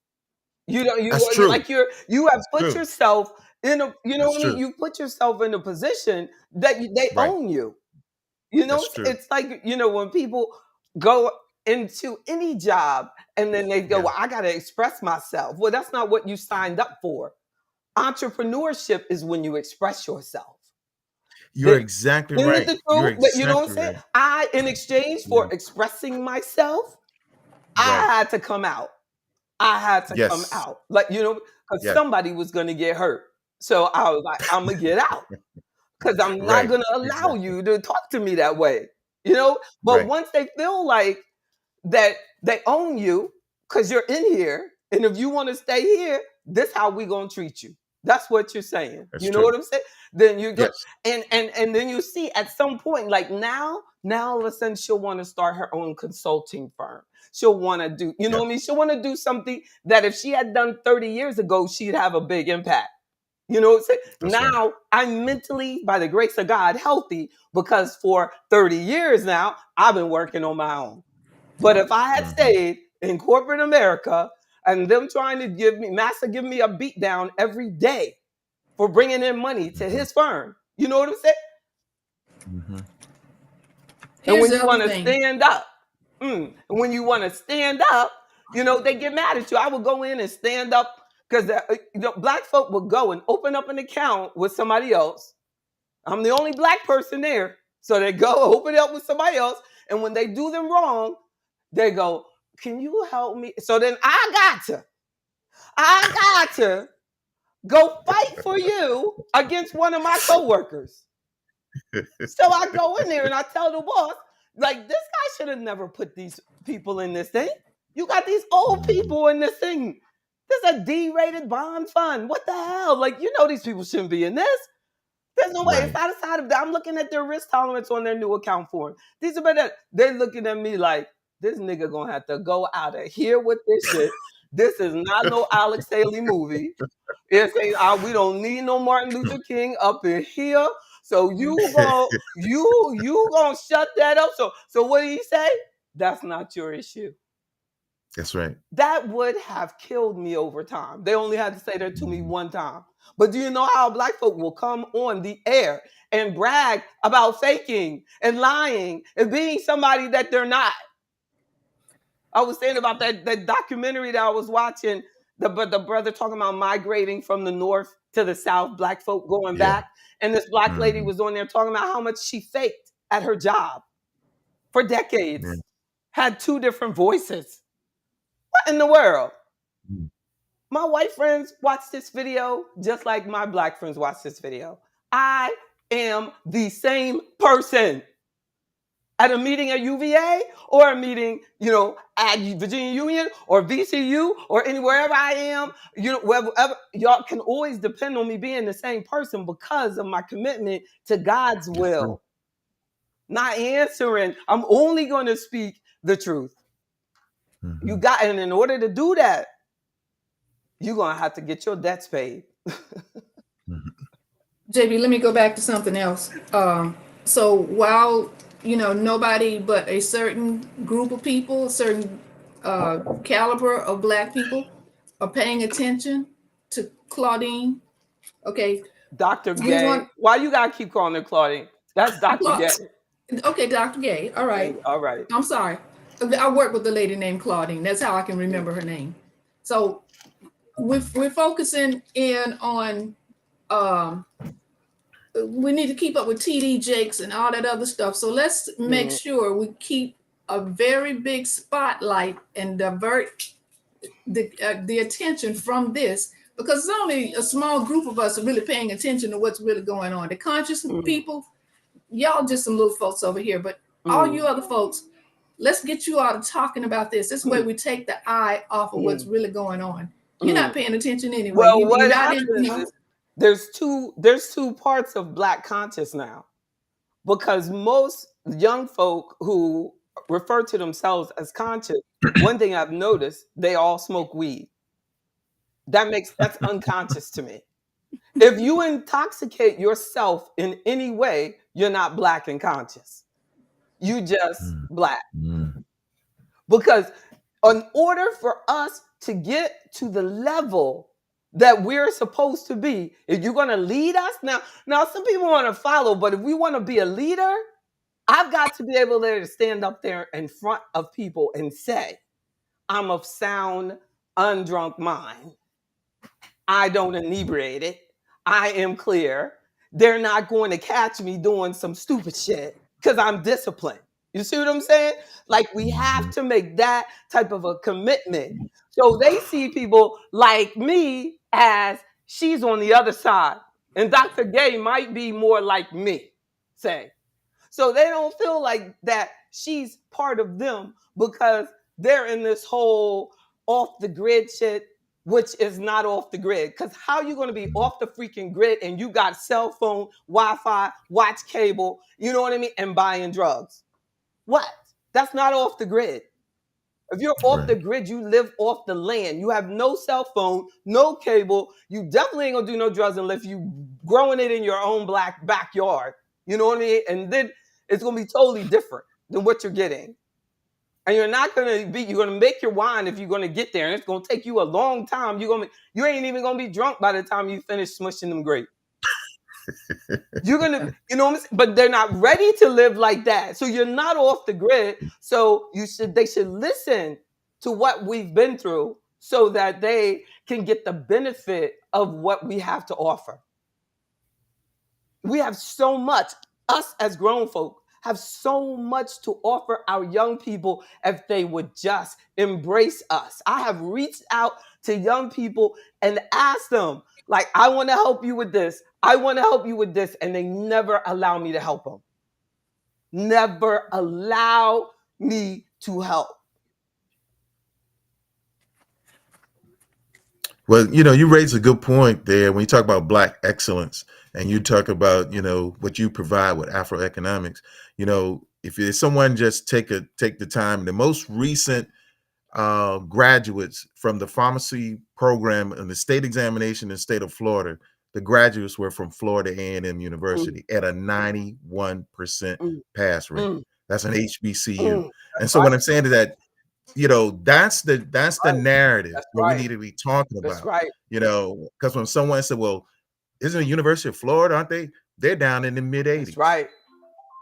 You have put yourself in a, you put yourself in a position that they own you. It's like, when people go into any job and then they go, well, I got to express myself. Well, that's not what you signed up for. Entrepreneurship is when you express yourself. You're exactly right. You know what I'm saying? In exchange for expressing myself, I had to come out. Come out. Like, because somebody was going to get hurt. So I was like, I'm going to get out. Because I'm not going to allow you to talk to me that way. But once they feel like that they own you because you're in here, and if you want to stay here, this how we going to treat you. That's what you're saying. Know what I'm saying? Then you go, and then you see at some point, like now all of a sudden she'll want to start her own consulting firm. She'll want to do, what I mean? She'll want to do something that if she had done 30 years ago, she'd have a big impact. You know what I'm saying? Now I'm mentally, by the grace of God, healthy because for 30 years now, I've been working on my own. But if I had stayed in corporate America and them trying to give me a beat down every day for bringing in money to his firm, you know what I'm saying? And when you want to stand up, when you want to stand up, they get mad at you. I would go in and stand up because black folk would go and open up an account with somebody else. I'm the only black person there. So they go open it up with somebody else. And when they do them wrong, they go, can you help me? So then I got to go fight for you against one of my coworkers. So I go in there and I tell the boss, like, this guy should have never put these people in this thing. You got these old people in this thing. This is a D-rated bond fund. What the hell? Like, these people shouldn't be in this. There's no way. It's outside of that. I'm looking at their risk tolerance on their new account form. These are better. They're looking at me like, this nigga gonna have to go out of here with this shit. This is not no Alex Haley movie. It's we don't need no Martin Luther King up in here. So you gonna shut that up. So what did he say? That's not your issue. That's right. That would have killed me over time. They only had to say that to me one time. But do you know how black folk will come on the air and brag about faking and lying and being somebody that they're not? I was saying about that documentary that I was watching, the brother talking about migrating from the north to the south, black folk going back. And this black lady was on there talking about how much she faked at her job for decades. Had 2 different voices. What in the world? My white friends watch this video just like my black friends watch this video. I am the same person. At a meeting at UVA or a meeting, at Virginia Union or VCU or wherever I am, wherever, y'all can always depend on me being the same person because of my commitment to God's will. Not answering. I'm only going to speak the truth. And in order to do that, you're going to have to get your debts paid. JB, let me go back to something else. So while, nobody but a certain group of people, a certain caliber of black people are paying attention to Claudine. Okay. Dr. Gay. Why you got to keep calling her Claudine? That's Dr. Gay. Okay, Dr. Gay. All right. All right. I'm sorry. I work with a lady named Claudine. That's how I can remember her name. So we're focusing in on we need to keep up with TD Jakes and all that other stuff. So let's make sure we keep a very big spotlight and divert the attention from this, because it's only a small group of us are really paying attention to what's really going on. The conscious people, y'all just some little folks over here, but all you other folks, let's get you all talking about this. This way we take the eye off of what's really going on. You're not paying attention anyway. Well, what happens is there's two parts of black conscious now, because most young folk who refer to themselves as conscious, one thing I've noticed, they all smoke weed. That's unconscious to me. If you intoxicate yourself in any way, you're not black and conscious. You just black. Because in order for us to get to the level that we're supposed to be, if you're going to lead us, now some people want to follow, but if we want to be a leader, I've got to be able to stand up there in front of people and say, I'm of sound, undrunk mind. I don't inebriate it. I am clear. They're not going to catch me doing some stupid shit because I'm disciplined. You see what I'm saying? Like, we have to make that type of a commitment. So they see people like me as she's on the other side. And Dr. Gay might be more like me, say. So they don't feel like that she's part of them because they're in this whole off the grid shit, which is not off the grid. Because how are you going to be off the freaking grid and you got cell phone, Wi-Fi, watch cable, you know what I mean, and buying drugs? What? That's not off the grid. If you're off the grid, you live off the land. You have no cell phone, no cable. You definitely ain't gonna do no drugs unless you growing it in your own black backyard. You know what I mean? And then it's gonna be totally different than what you're getting. And you're not gonna be. You're gonna make your wine if you're gonna get there, and it's gonna take you a long time. You ain't even gonna be drunk by the time you finish smushing them grapes. You're gonna, you know what I'm saying? But they're not ready to live like that. So you're not off the grid. So they should listen to what we've been through so that they can get the benefit of what we have to offer. We have so much, us as grown folk have so much to offer our young people if they would just embrace us. I have reached out to young people and asked them, like, I want to help you with this. I want to help you with this. And they never allow me to help them. Never allow me to help. Well, you raise a good point there when you talk about Black excellence and you talk about, what you provide with Afroeconomics. If someone just take the time, the most recent graduates from the pharmacy program and the state examination in the state of Florida, the graduates were from Florida A&M University at a 91% pass rate. That's an HBCU. And so what I'm saying is that, that's the narrative that we need to be talking about. That's right. Because when someone said, well, isn't the University of Florida, aren't they? They're down in the mid 80s. That's right.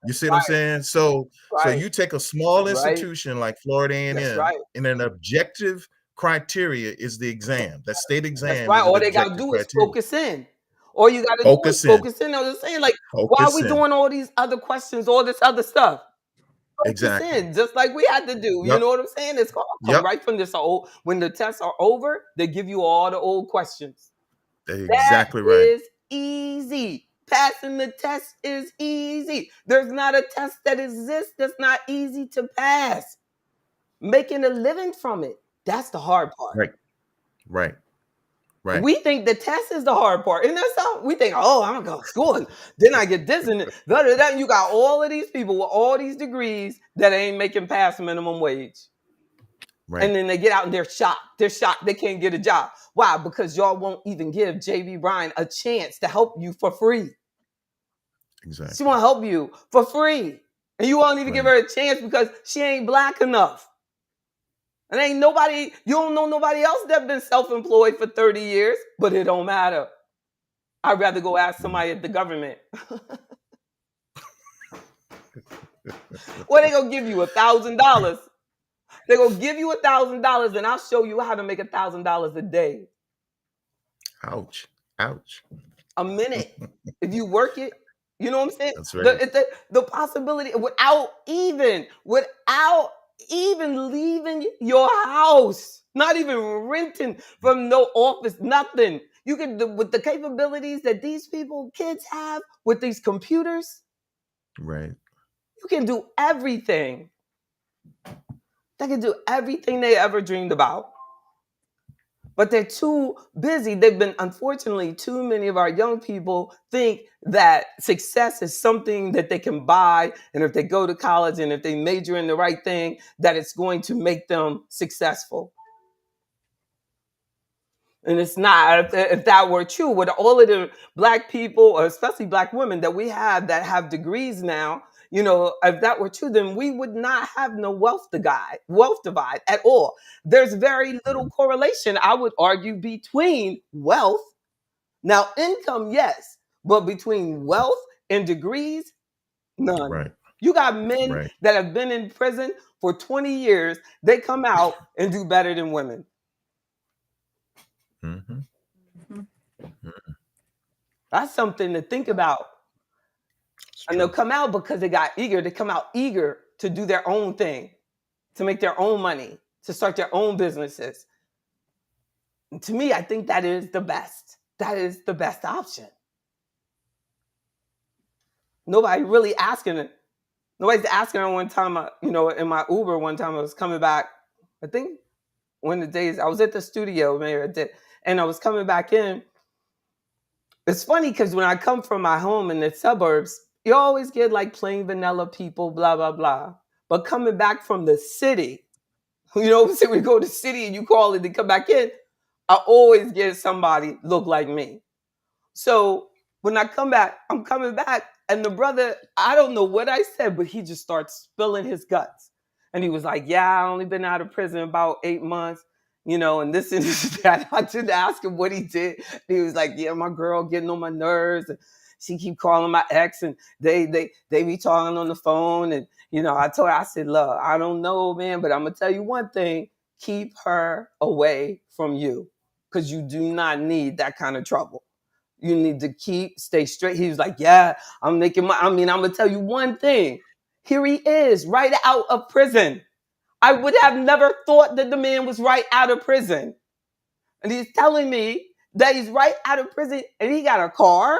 You see what I'm saying? So you take a small institution like Florida A&M, and an objective criteria is the exam. That state exam. That's right. All they got to do is focus in. All you got to do is focus in. I was saying, like, why are we doing all these other questions, all this other stuff? Focus in, just like we had to do. You know what I'm saying? It's all come right from this. When the tests are over, they give you all the old questions. Exactly that is easy. Passing the test is easy. There's not a test that exists that's not easy to pass. Making a living from it, that's the hard part. Right. We think the test is the hard part. And that's how we think, oh, I'm going to go to school and then I get this and that. You got all of these people with all these degrees that ain't making past minimum wage. Right. And then they get out and they're shocked. They're shocked they can't get a job. Why? Because y'all won't even give JV Bryan a chance to help you for free. Exactly. She won't help you for free. And you won't even give her a chance because she ain't Black enough. And ain't nobody, you don't know nobody else that been self-employed for 30 years, but it don't matter. I'd rather go ask somebody at the government. Well, they gonna give you $1,000. They're gonna give you $1,000 and I'll show you how to make $1,000 a day. Ouch. A minute. If you work it, you know what I'm saying? That's right. The possibility without even leaving your house, not even renting from no office, nothing. You can, with the capabilities that these kids have with these computers, right? You can do everything. They can do everything they ever dreamed about. But they're too busy. Unfortunately, too many of our young people think that success is something that they can buy. And if they go to college and if they major in the right thing, that it's going to make them successful. And it's not. If that were true, with all of the Black people, or especially Black women that we have that have degrees now, if that were true, then we would not have no wealth divide at all. There's very little correlation, I would argue, between wealth. Now, income, yes, but between wealth and degrees, none. Right. You got men that have been in prison for 20 years. They come out and do better than women. Mm-hmm. That's something to think about. And they'll come out because they got eager. They come out eager to do their own thing, to make their own money, to start their own businesses. And to me, I think that is the best. That is the best option. Nobody's asking her one time, in my Uber one time, I was coming back, I think one of the days I was at the studio, and I was coming back in. It's funny because when I come from my home in the suburbs, you always get like plain vanilla people, blah, blah, blah. But coming back from the city, we go to the city and you call it to come back in, I always get somebody look like me. So when I come back, I'm coming back and the brother, I don't know what I said, but he just starts spilling his guts. And he was like, yeah, I only been out of prison about 8 months, and this and that. I didn't ask him what he did. He was like, yeah, my girl getting on my nerves. And she keep calling my ex, and they be talking on the phone. And, I told her, I said, look, I don't know, man, but I'm going to tell you one thing. Keep her away from you, because you do not need that kind of trouble. You need to stay straight. He was like, yeah, I'm going to tell you one thing. Here he is, right out of prison. I would have never thought that the man was right out of prison. And he's telling me that he's right out of prison and he got a car,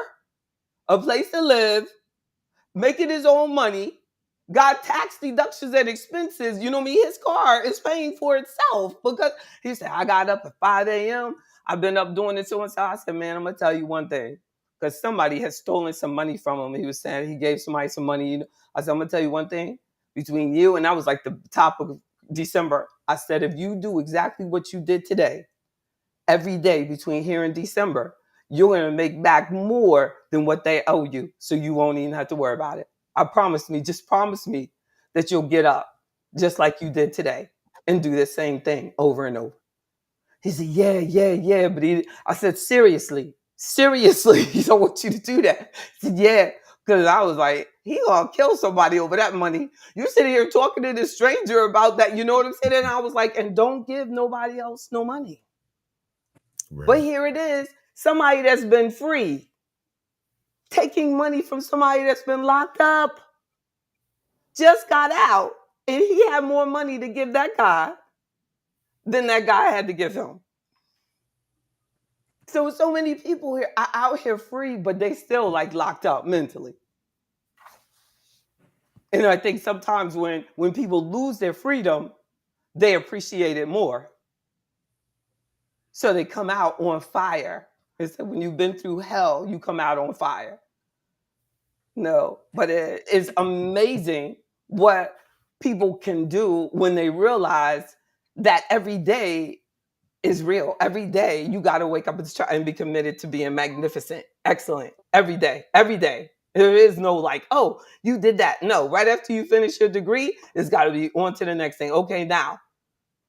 a place to live, making his own money, got tax deductions and expenses. His car is paying for itself, because he said, I got up at 5 a.m. I've been up doing this so and so. I said, man, I'm going to tell you one thing, because somebody has stolen some money from him. He was saying he gave somebody some money. I said, I'm going to tell you one thing, between you, and that was like the top of December. I said, if you do exactly what you did today, every day between here and December, you're going to make back more than what they owe you. So you won't even have to worry about it. Just promise me that you'll get up just like you did today and do the same thing over and over. He said, yeah. But I said, seriously, he don't want you to do that. He said, yeah. Because I was like, he gonna kill somebody over that money. You sitting here talking to this stranger about that. You know what I'm saying? And I was like, and don't give nobody else no money. Right. But here it is, somebody that's been free, taking money from somebody that's been locked up, just got out, and he had more money to give that guy than that guy had to give him. So many people here are out here free, but they still like locked up mentally. And I think sometimes when people lose their freedom, they appreciate it more. So they come out on fire. It's when you've been through hell, you come out on fire. No, but it is amazing what people can do when they realize that every day is real. Every day you got to wake up and be committed to being magnificent, excellent, every day. There is no like, oh, you did that. No, right after you finish your degree, it's got to be on to the next thing. Okay, now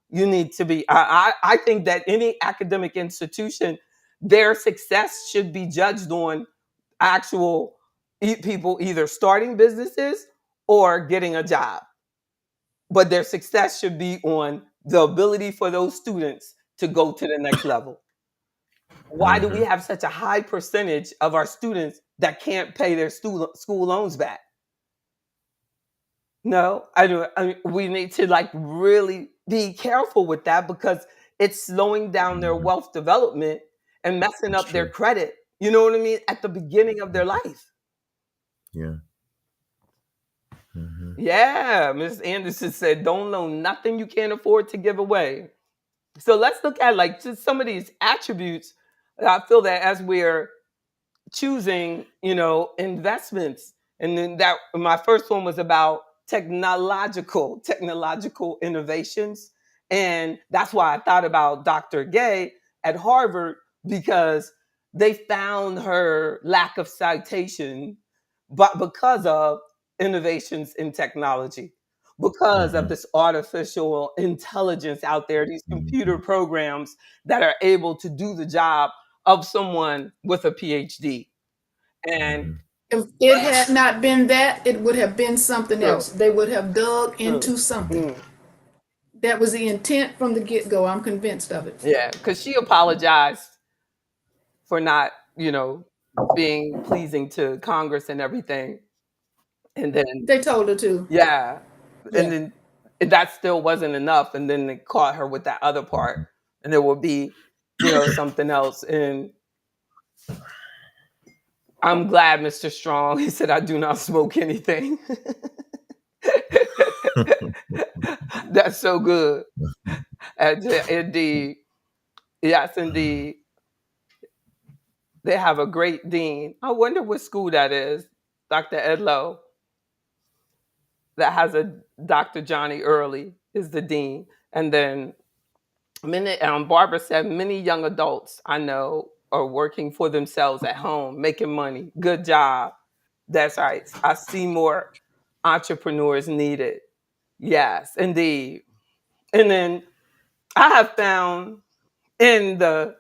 you need to be, I think that any academic institution, their success should be judged on actual people either starting businesses or getting a job. But their success should be on the ability for those students to go to the next level. Why do we have such a high percentage of our students that can't pay their school loans back? No, we need to like really be careful with that, because it's slowing down their wealth development and messing up their credit. You know what I mean? At the beginning of their life. Yeah. Yeah, Ms. Anderson said, don't loan nothing you can't afford to give away. So let's look at like just some of these attributes. I feel that as we're choosing, investments, and then that my first one was about technological innovations. And that's why I thought about Dr. Gay at Harvard, because they found her lack of citation, but because of innovations in technology, because of this artificial intelligence out there, these computer programs that are able to do the job of someone with a PhD. And if it had not been that, it would have been something else. They would have dug into something. That was the intent from the get-go. I'm convinced of it. Yeah, because she apologized for not, being pleasing to Congress and everything. And then they told her to. Yeah. And then that still wasn't enough. And then they caught her with that other part. And there will be, something else. And I'm glad, Mr. Strong, he said, I do not smoke anything. That's so good. Indeed. Yes, indeed. They have a great dean. I wonder what school that is, Dr. Edlow. That has a Dr. Johnny Early is the dean. And then Barbara said, many young adults I know are working for themselves at home, making money. Good job. That's right. I see more entrepreneurs needed. Yes, indeed. And then I have found in the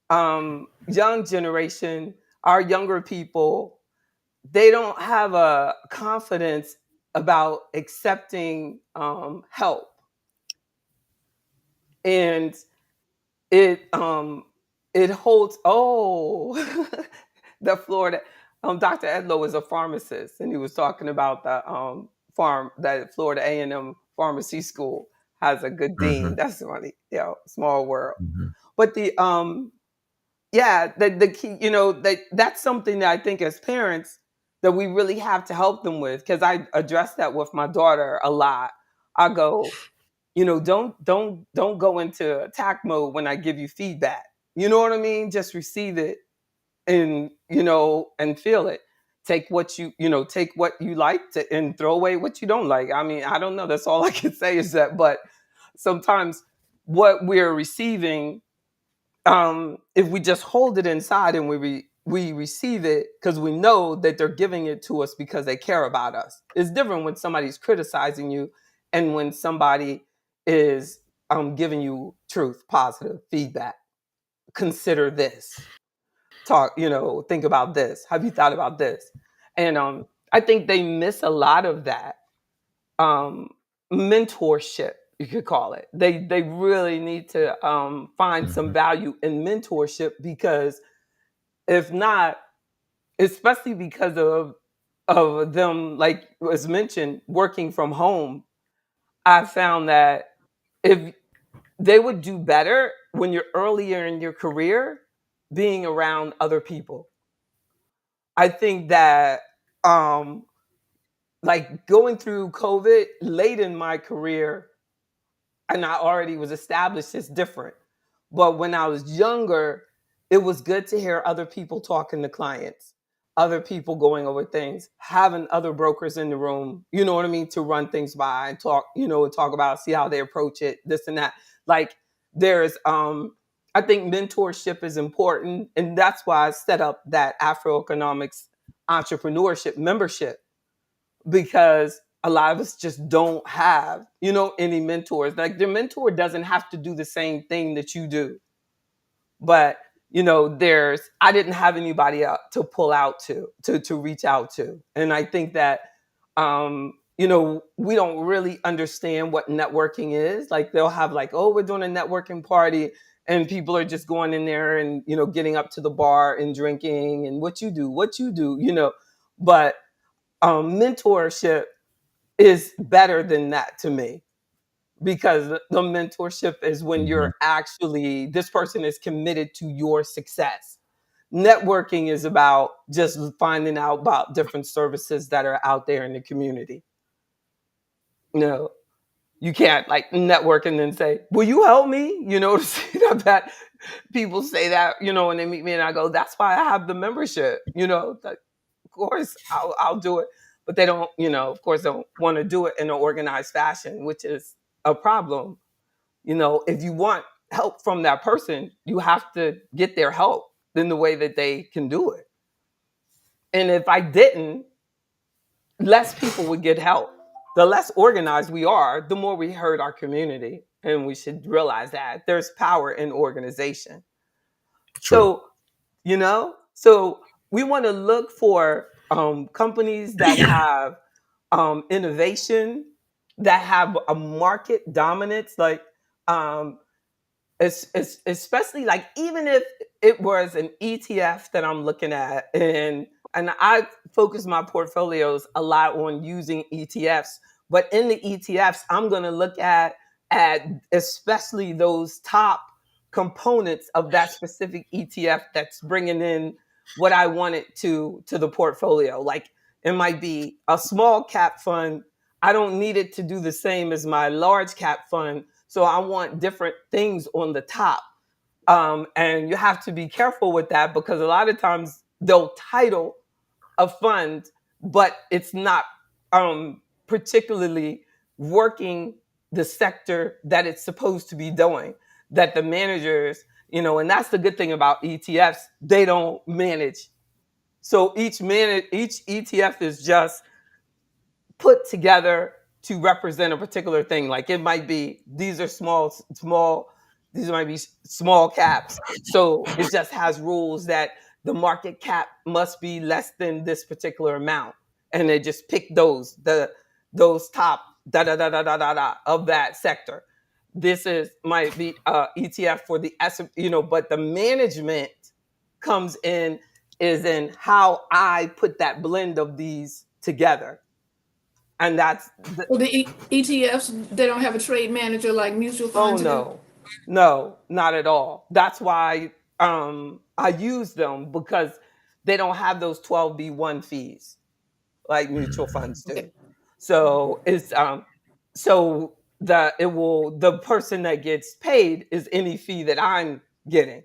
young generation, our younger people, they don't have a confidence about accepting help, and it holds. The Florida, Dr. Edlow is a pharmacist, and he was talking about the farm that Florida A&M Pharmacy School has a good dean. Mhm. That's funny, small world. Mhm. But the key, that's something that I think as parents that we really have to help them with, because I address that with my daughter a lot. I go, don't go into attack mode when I give you feedback. You know what I mean? Just receive it and and feel it. Take what take what you like and throw away what you don't like. I mean, I don't know. That's all I can say is that. But sometimes what we're receiving, if we just hold it inside and we receive it because we know that they're giving it to us because they care about us. It's different when somebody's criticizing you and when somebody is giving you truth, positive feedback. Consider this. Talk, think about this. Have you thought about this? And I think they miss a lot of that um, mentorship, you could call it. They really need to find some Mhm. value in mentorship, because if not, especially because of them, like was mentioned, working from home, I found that if they would do better when you're earlier in your career being around other people. I think that um like going through COVID late in my career, and I already was established, it's different. But when I was younger, it was good to hear other people talking to clients, other people going over things, having other brokers in the room, you know what I mean, to run things by and talk, talk about, see how they approach it, this and that. Like there's I think mentorship is important. And that's why I set up that Afro Economics entrepreneurship membership, because a lot of us just don't have, any mentors. Like their mentor doesn't have to do the same thing that you do. But, I didn't have anybody out to pull out to reach out to. And I think that, we don't really understand what networking is. Like they'll have like, oh, we're doing a networking party, and people are just going in there and, getting up to the bar and drinking and what you do. But mentorship is better than that to me, because the mentorship is when you're Mhm. actually, this person is committed to your success. Networking is about just finding out about different services that are out there in the community. No, you can't like network and then say, will you help me? To see that people say that, when they meet me, and I go, that's why I have the membership, that of course I'll do it. But they don't, of course, don't want to do it in an organized fashion, which is a problem. If you want help from that person, you have to get their help in the way that they can do it. And if I didn't, less people would get help. The less organized we are, the more we hurt our community. And we should realize that there's power in organization. True. So we want to look for companies that have innovation, that have a market dominance, like um, it's especially like, even if it was an ETF that I'm looking at, and I focus my portfolios a lot on using ETFs, but in the ETFs I'm going to look at especially those top components of that specific ETF that's bringing in what I want it to the portfolio. Like it might be a small cap fund. I don't need it to do the same as my large cap fund, so I want different things on the top. And you have to be careful with that, because a lot of times they'll title a fund, but it's not particularly working the sector that it's supposed to be doing. That the managers, and that's the good thing about ETFs, they don't manage. So each ETF is just put together to represent a particular thing. Like it might be, these are these might be small caps. So it just has rules that the market cap must be less than this particular amount. And they just pick those top of that sector. This might be ETF for the but the management comes in is in how I put that blend of these together. And that's Well, the ETFs, they don't have a trade manager like mutual funds do? No, not at all. That's why I use them, because they don't have those 12B1 fees like mutual funds do. Okay. So it's the person that gets paid is any fee that I'm getting,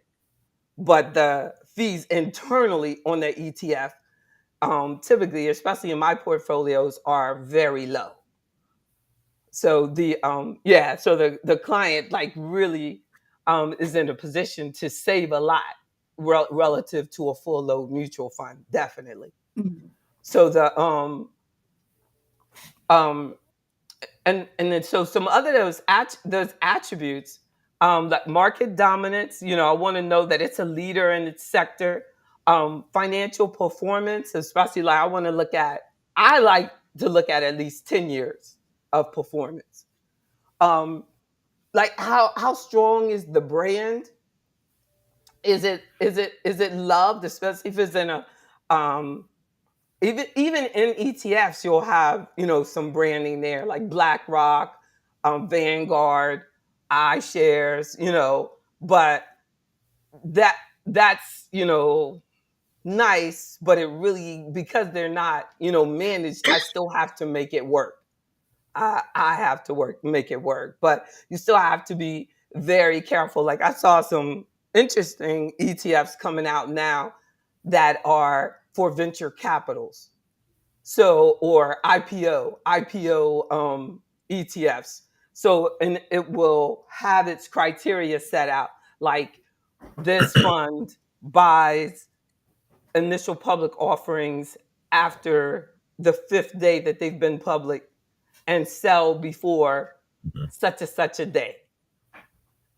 but the fees internally on the ETF, typically, especially in my portfolios, are very low. So the client like really is in a position to save a lot relative to a full load mutual fund, definitely. Mhm. So and then so some other those attributes, like market dominance. I want to know that it's a leader in its sector. Financial performance, especially like I like to look at least 10 years of performance. Like how strong is the brand? Is it loved, especially if it's in a even in ETFs, you'll have some branding there, like BlackRock, Vanguard, iShares, but that's nice, but it really, because they're not managed, I still have to make it work. I have to make it work, but you still have to be very careful. Like I saw some interesting ETFs coming out now that are for venture capitals. So, or IPO ETFs. So, and it will have its criteria set out, like this fund buys initial public offerings after the 5th day that they've been public and sell before such a day.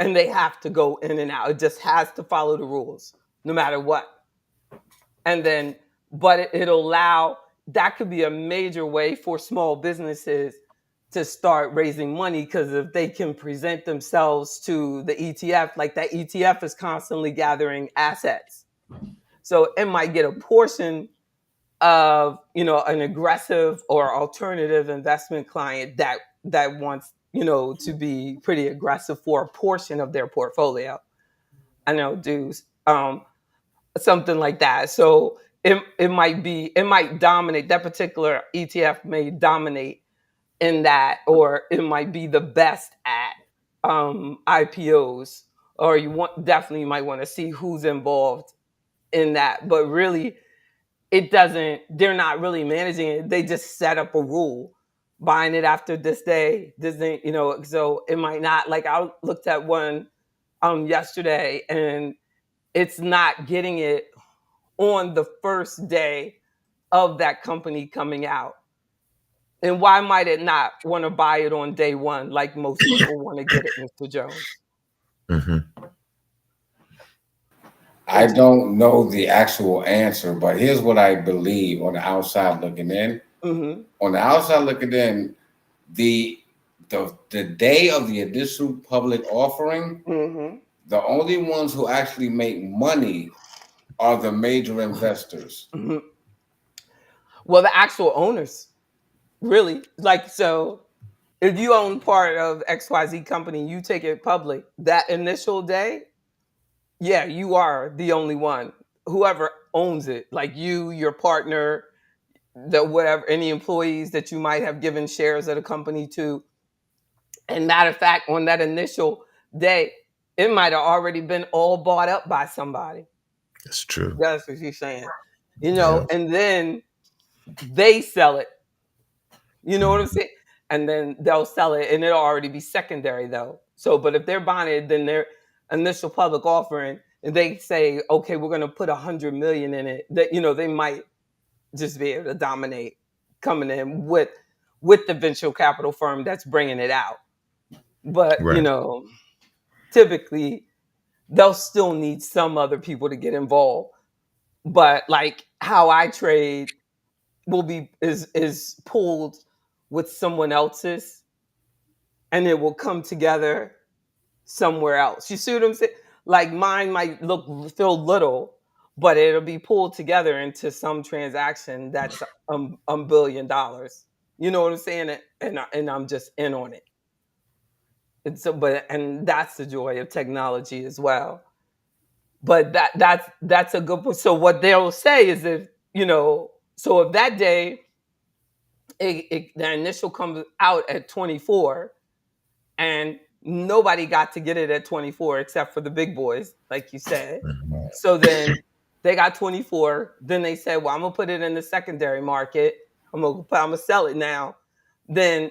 And they have to go in and out. It just has to follow the rules, no matter what. And then, but it'll allow, that could be a major way for small businesses to start raising money, because if they can present themselves to the ETF, like that ETF is constantly gathering assets. So it might get a portion of an aggressive or alternative investment client that wants to be pretty aggressive for a portion of their portfolio. I know, do something like that. So it might dominate, that particular ETF may dominate in that, or it might be the best at IPOs, or definitely might want to see who's involved in that. But really, they're not really managing it. They just set up a rule, buying it after this day, so it might not, like I looked at one yesterday, and it's not getting it on the first day of that company coming out. And why might it not want to buy it on day one, like most people want to get it, Mr. Jones? Mm-hmm. I don't know the actual answer, but here's what I believe on the outside looking in. Mm-hmm. On the outside looking in, the day of the initial public offering, Mm-hmm. the only ones who actually make money are the major investors. Mm-hmm. Well, the actual owners, really. Like, so if you own part of XYZ company, you take it public, that initial day, yeah, you are the only one. Whoever owns it, like you, your partner, whatever, any employees that you might have given shares of the company to. And matter of fact, on that initial day, it might have already been all bought up by somebody. That's true. That's what she's saying. And then they sell it. You know what I'm saying? And then they'll sell it, and it'll already be secondary though. So, but if they're buying it, then their initial public offering, and they say, okay, we're going to put 100 million in it, that they might just be able to dominate, coming in with with the venture capital firm that's bringing it out. But, Right. Typically they'll still need some other people to get involved. But like how I trade is pulled with someone else's, and it will come together somewhere else. You see what I'm saying? Like mine might feel little, but it'll be pulled together into some transaction that's $1 billion. You know what I'm saying? And I'm just in on it. And so, and that's the joy of technology as well. But that's a good point. So what they'll say is so if that day the initial comes out at 24, and nobody got to get it at 24 except for the big boys, like you said. Mhm. So then they got 24. Then they said, well, I'm gonna put it in the secondary market. I'm gonna sell it now. Then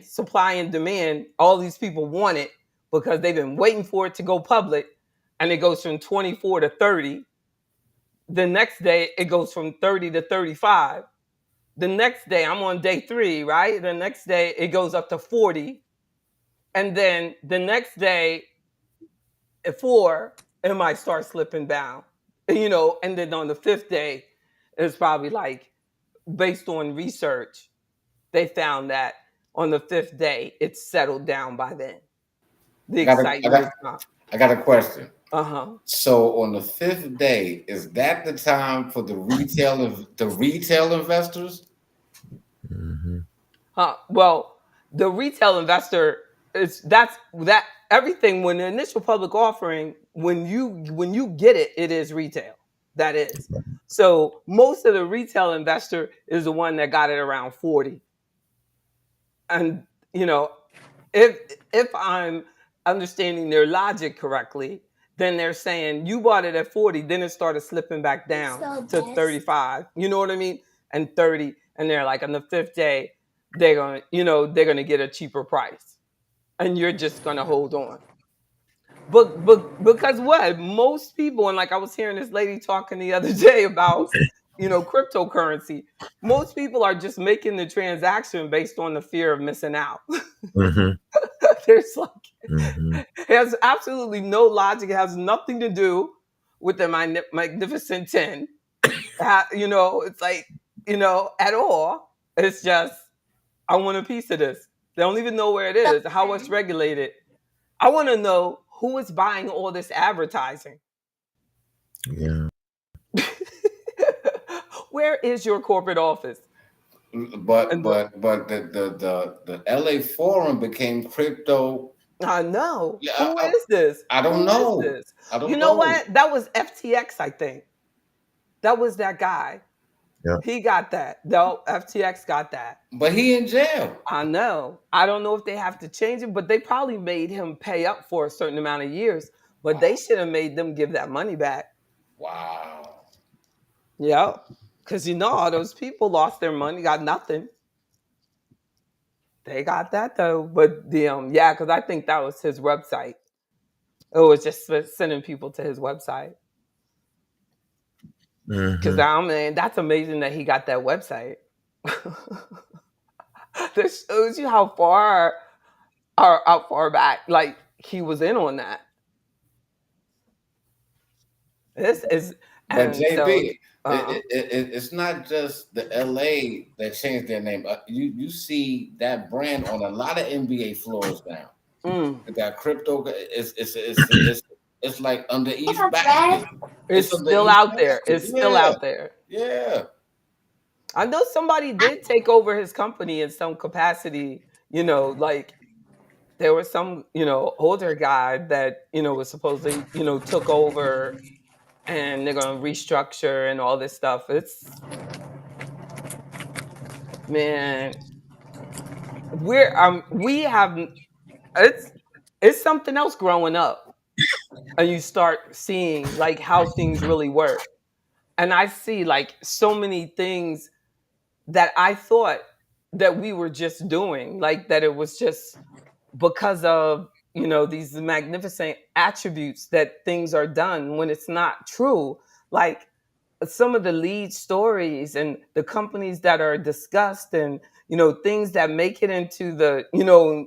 supply and demand, all these people want it because they've been waiting for it to go public, and it goes from 24 to 30. The next day it goes from 30 to 35. The next day, I'm on day 3, right? The next day it goes up to 40. And then the next day at 4, it might start slipping down. And then on the 5th day, it's probably like, based on research, they found that on the 5th day, it's settled down by then. The excitement is gone. I got a question. Uh-huh. So on the 5th day, is that the time for the retail investors? Mm-hmm. Well, the retail investor that everything, when the initial public offering, when you get it, it is retail. That is. So most of the retail investor is the one that got it around 40. And if I'm understanding their logic correctly, then they're saying you bought it at 40, then it started slipping back down to 35. You know what I mean? And 30, and they're like, on the 5th day, they're gonna get a cheaper price, and you're just gonna hold on. But because what most people, and like I was hearing this lady talking the other day about cryptocurrency, most people are just making the transaction based on the fear of missing out. Mm-hmm. There's like, Mm-hmm. it has absolutely no logic. It has nothing to do with the Magnificent 10. It's like, at all. It's just, I want a piece of this. They don't even know where it is, how it's regulated. I want to know who is buying all this advertising. Yeah. Where is your corporate office? But the LA Forum became crypto. I know. Yeah, Who is this? I don't know. Who is this? I don't You know know what? That was FTX, I think. That was that guy. Yeah. He got that. No, FTX got that. But he in jail. I know. I don't know if they have to change it, but they probably made him pay up for a certain amount of years. But they should have made them give that money back. Wow. Yep. Because all those people lost their money, got nothing. They got that though. But because I think that was his website. It was just sending people to his website. Because that's amazing that he got that website. This shows you how far back like he was in on that. This is, but JB, so, it's not just the LA that changed their name. You see that brand on a lot of NBA floors now. They got crypto. It's like under East Basket. It's still out there. It's still out there. Yeah. I know somebody did take over his company in some capacity. Like there was some older guy that was supposedly took over, and they're going to restructure and all this stuff. It's, man, it's something else growing up, and you start seeing like how things really work. And I see like so many things that I thought that we were just doing, like that it was just because of these magnificent attributes that things are done, when it's not true. Like some of the lead stories and the companies that are discussed, and things that make it into the,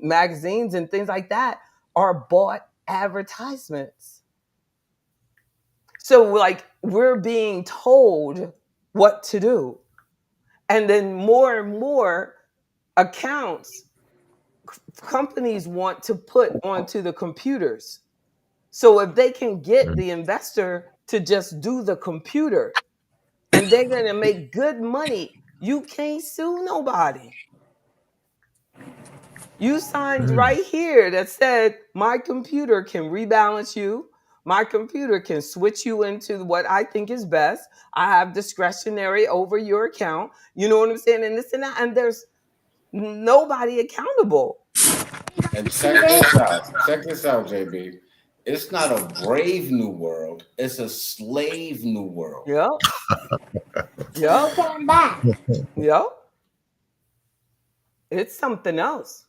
magazines and things like that are bought advertisements. So like we're being told what to do. And then more and more accounts companies want to put onto the computers. So if they can get the investor to just do the computer and they're going to make good money, you can't sue nobody. You signed right here that said, my computer can rebalance you. My computer can switch you into what I think is best. I have discretionary over your account. You know what I'm saying? And this and that. And there's nobody accountable. And check this out. Check this out, JB. It's not a brave new world. It's a slave new world. Yep. Yep. Yep. It's something else.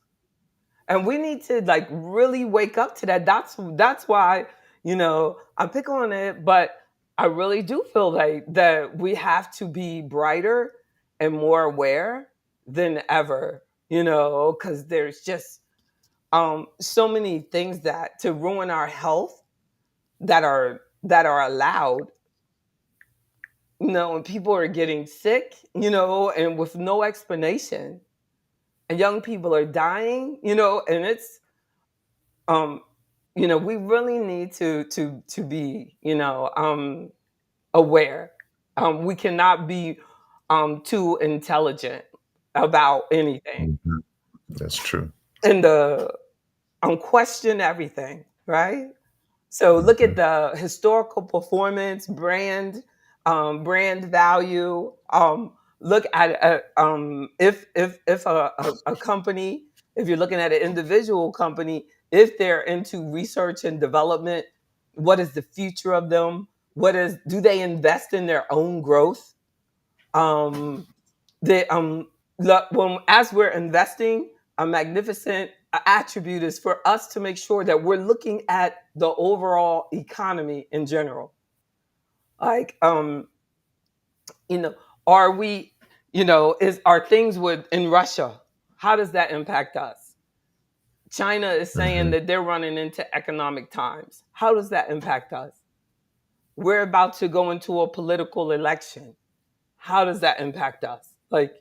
And we need to like really wake up to that. That's why, I pick on it, but I really do feel like that we have to be brighter and more aware than ever, because there's just so many things that to ruin our health that are allowed, and people are getting sick, and with no explanation. And young people are dying, and it's we really need to be, aware. We cannot be too intelligent about anything. That's true. And question everything, right? So look at the historical performance, brand value. Look at if a company, if you're looking at an individual company, if they're into research and development, what is the future of them? Do they invest in their own growth? As we're investing, a magnificent attribute is for us to make sure that we're looking at the overall economy in general. Like, are we, are things in Russia? How does that impact us? China is saying that they're running into economic times. How does that impact us? We're about to go into a political election. How does that impact us? Like,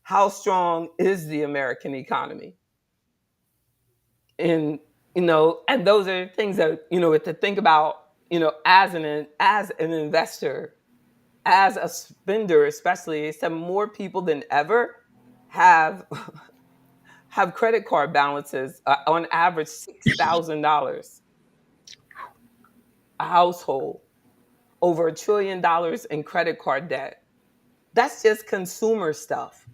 how strong is the American economy? And, and those are things that, to think about, as an investor, as a spender, especially, it's that more people than ever have credit card balances, on average $6,000 a household, over $1 trillion in credit card debt. That's just consumer stuff.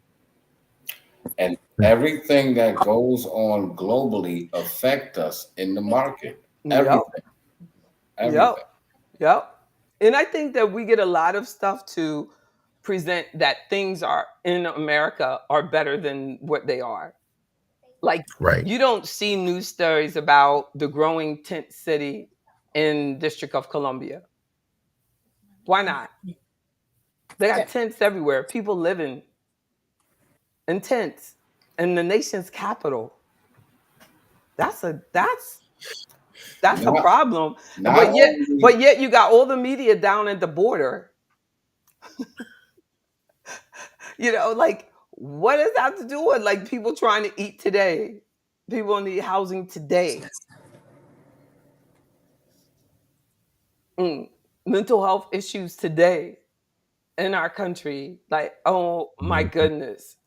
And everything that goes on globally affect us in the market. Everything. Yep. Everything. Yep. And I think that we get a lot of stuff to present that things are in America are better than what they are. Like, you don't see news stories about the growing tent city in District of Columbia. Why not? They got tents everywhere. People living in tents in the nation's capital. That's a problem. But yet you got all the media down at the border. Like, what does that have to do with like people trying to eat today? People need housing today. Mental health issues today in our country. Like, oh my goodness.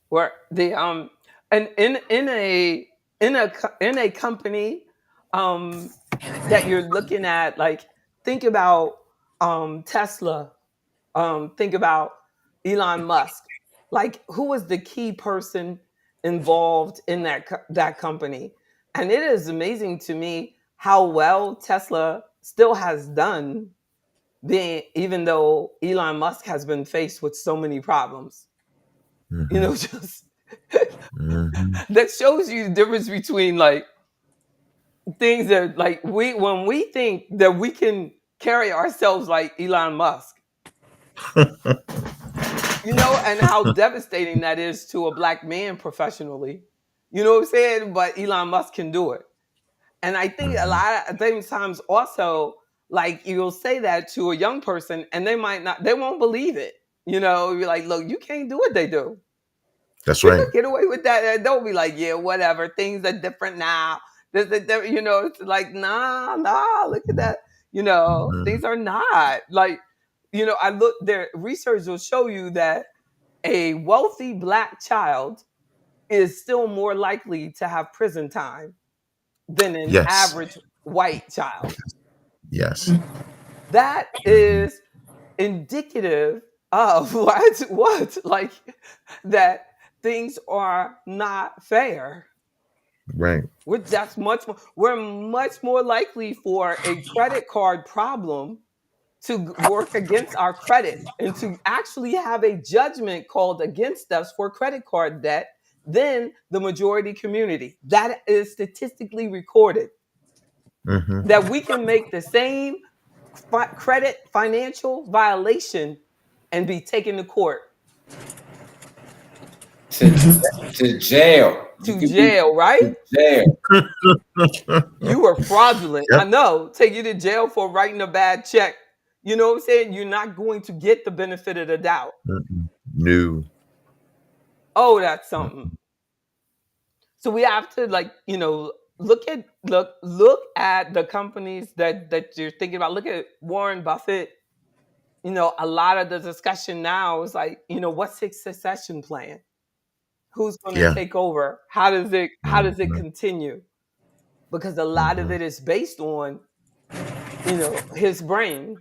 Where the and in a company that you're looking at, like, think about Tesla, think about Elon Musk. Like, who was the key person involved in that company? And it is amazing to me how well Tesla still has done, even though Elon Musk has been faced with so many problems. Just that shows you the difference between like things that like when we think that we can carry ourselves like Elon Musk. You know, and how devastating that is to a black man professionally. You know what I'm saying? But Elon Musk can do it. And I think a lot of times also, like you'll say that to a young person and they won't believe it. You know, you're like, look, you can't do what they do. That's You right. could get away with that. And they'll be like, yeah, whatever. Things are different now. You know, it's like, nah, look at that. You know, things are not like, you know, research will show you that a wealthy black child is still more likely to have prison time than an Yes. average white child. Yes. That is indicative of what? Like that things are not fair. Right. We're much more likely for a credit card problem to work against our credit and to actually have a judgment called against us for credit card debt than the majority community. That is statistically recorded. That we can make the same credit financial violation and be taken to court. To jail. To jail, right? To jail. You were fraudulent. Yep. I know. Take you to jail for writing a bad check. You know what I'm saying? You're not going to get the benefit of the doubt. No. Oh, that's something. So we have to, like, you know, look at the companies that you're thinking about. Look at Warren Buffett. You know, a lot of the discussion now is like, you know, what's his succession plan? Who's going to take over? How does it continue? Because a lot of it is based on, you know, his brain.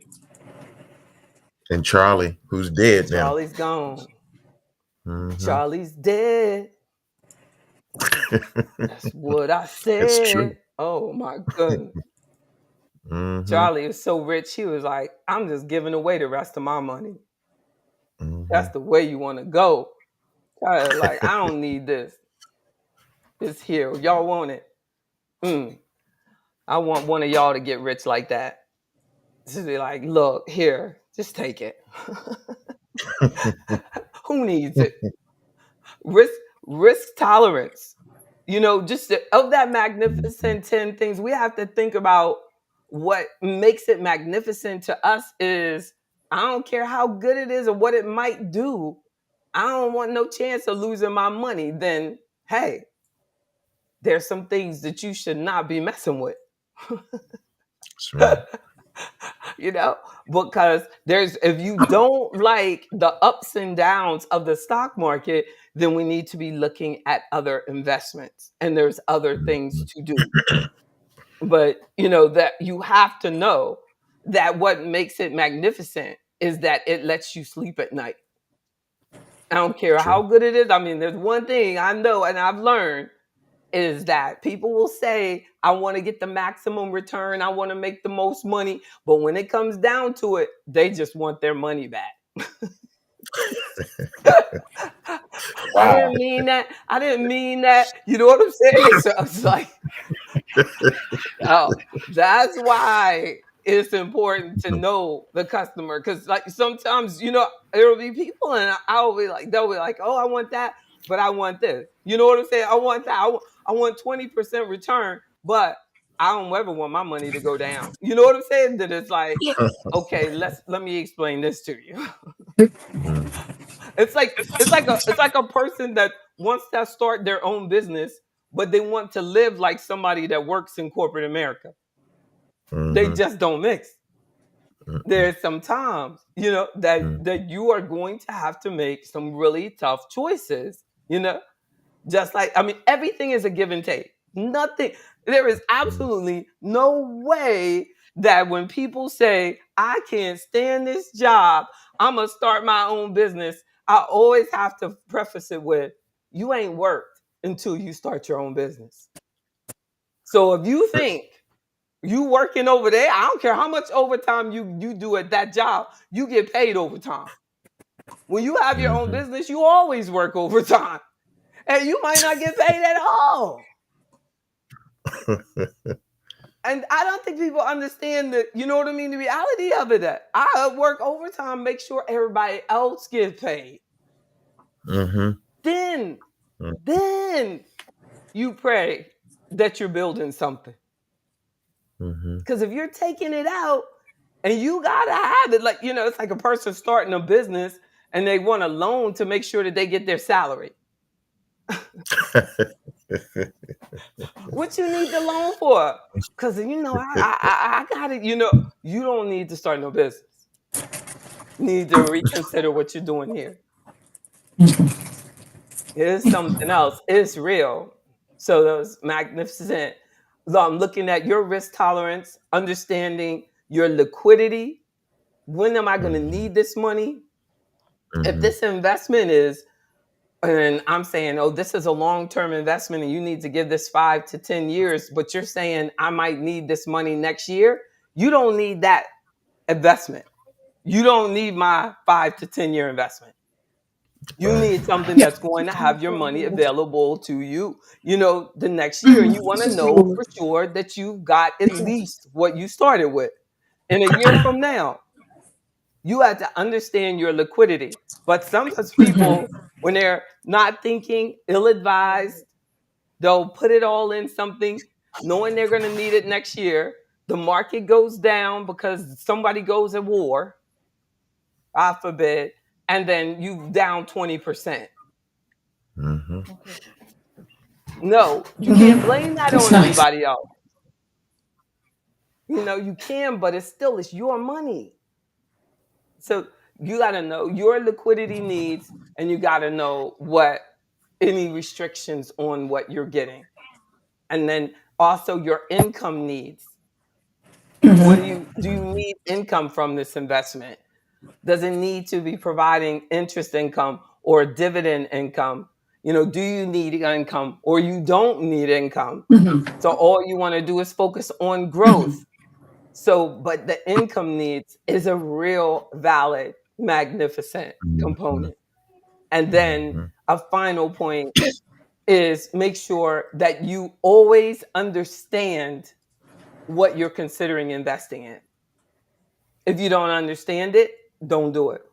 And Charlie, who's dead now. Charlie's gone. Charlie's dead. That's what I said. It's true. Oh my goodness. Charlie is so rich, he was like, I'm just giving away the rest of my money. That's the way you want to go. Charlie, like, I don't need this. It's here. Y'all want it? I want one of y'all to get rich like that. To be like, look, here, just take it. Who needs it? Risk tolerance. You know, just of that magnificent 10 things, we have to think about what makes it magnificent to us is, I don't care how good it is or what it might do. I don't want no chance of losing my money. Then, hey, there's some things that you should not be messing with. That's right. You know, because if you don't like the ups and downs of the stock market, then we need to be looking at other investments and there's other things to do. But, you know, that you have to know that what makes it magnificent is that it lets you sleep at night. I don't care how good it is. I mean, there's one thing I know and I've learned is that people will say, I want to get the maximum return. I want to make the most money. But when it comes down to it, they just want their money back. Wow. I didn't mean that. You know what I'm saying? So I was like, oh, that's why it's important to know the customer. Because like sometimes, you know, there will be people and they'll be like, oh, I want that, but I want this. You know what I'm saying? I want that. I want 20% return, but I don't ever want my money to go down. You know what I'm saying? That it's like, okay, let me explain this to you. It's like a person that wants to start their own business, but they want to live like somebody that works in corporate America. They just don't mix. There's some times, you know, that you are going to have to make some really tough choices, you know, just like, I mean, everything is a give and take. There is absolutely no way that when people say, I can't stand this job, I'm going to start my own business, I always have to preface it with, you ain't worked until you start your own business. So if you think you working over there, I don't care how much overtime you do at that job, you get paid overtime. When you have your own business, you always work overtime. And you might not get paid at all. And I don't think people understand that, you know what I mean? The reality of it, that I work overtime, make sure everybody else gets paid. Then you pray that you're building something. Because if you're taking it out and you gotta have it, like, it's like a person starting a business and they want a loan to make sure that they get their salary. What you need the loan for? Because I got it. You don't need to start no business. You need to reconsider what you're doing here. It's something else. It's real. So those magnificent. So I'm looking at your risk tolerance, understanding your liquidity. When am I going to need this money? If this investment is, and I'm saying, oh, this is a long-term investment and you need to give this 5 to 10 years, but you're saying I might need this money next year. You don't need that investment. You don't need my 5 to 10 year investment. You need something that's going to have your money available to you, the next year. And you want to know for sure that you've got at least what you started with. In a year from now, you have to understand your liquidity. But sometimes people, when they're not thinking, ill-advised, they'll put it all in something, knowing they're going to need it next year. The market goes down because somebody goes at war, God forbid, and then you down 20%. No, you can't blame that on anybody else. You can, but it's your money. So you got to know your liquidity needs, and you got to know what any restrictions on what you're getting. And then also your income needs. What do you need income from this investment? Does it need to be providing interest income or dividend income? Do you need income or you don't need income? So all you want to do is focus on growth. But the income needs is a real valid, magnificent component. And then a final point is make sure that you always understand what you're considering investing in. If you don't understand it, don't do it.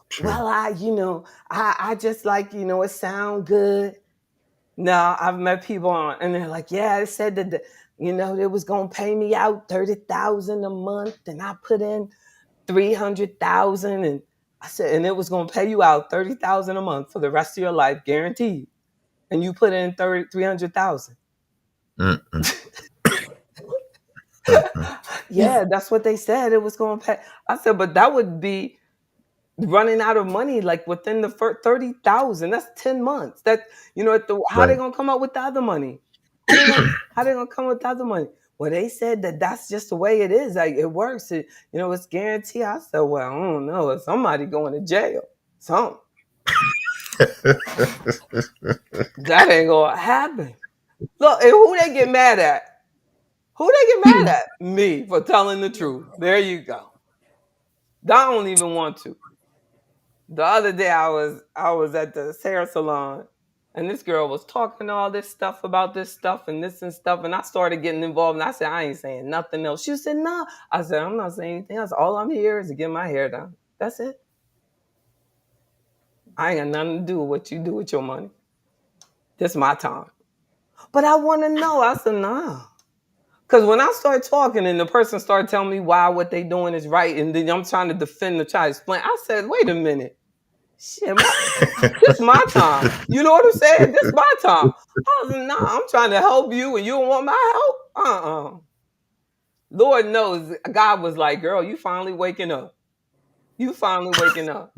True. Well, I just like, it sound good. No, I've met people and they're like, yeah, it said that, it was going to pay me out $30,000 a month. And I put in 300,000 and I said, and it was going to pay you out 30,000 a month for the rest of your life, guaranteed. And you put in 300,000. Yeah, that's what they said it was going to pay. I said, but that would be running out of money like within the first 30,000. That's 10 months. That how they gonna come up with the other money? How they gonna come up with the other money? Well, they said that's just the way it is. Like it works. It's guaranteed. I said, well, I don't know. It's somebody going to jail. Something. That ain't gonna happen. Look, and who they get mad at? Who they get mad at? Me for telling the truth. There you go. I don't even want to. The other day I was at the hair salon and this girl was talking all this stuff about this stuff and this and stuff. And I started getting involved and I said, I ain't saying nothing else. She said, no. I said, I'm not saying anything else. All I'm here is to get my hair done. That's it. I ain't got nothing to do with what you do with your money. This is my time. But I want to know. I said, nah. Because when I started talking and the person started telling me why what they doing is right, and then I'm trying to defend and try to explain, I said, wait a minute. Shit, this is my time. You know what I'm saying? This is my time. I was like, nah, I'm trying to help you and you don't want my help? Lord knows, God was like, girl, you finally waking up. You finally waking up.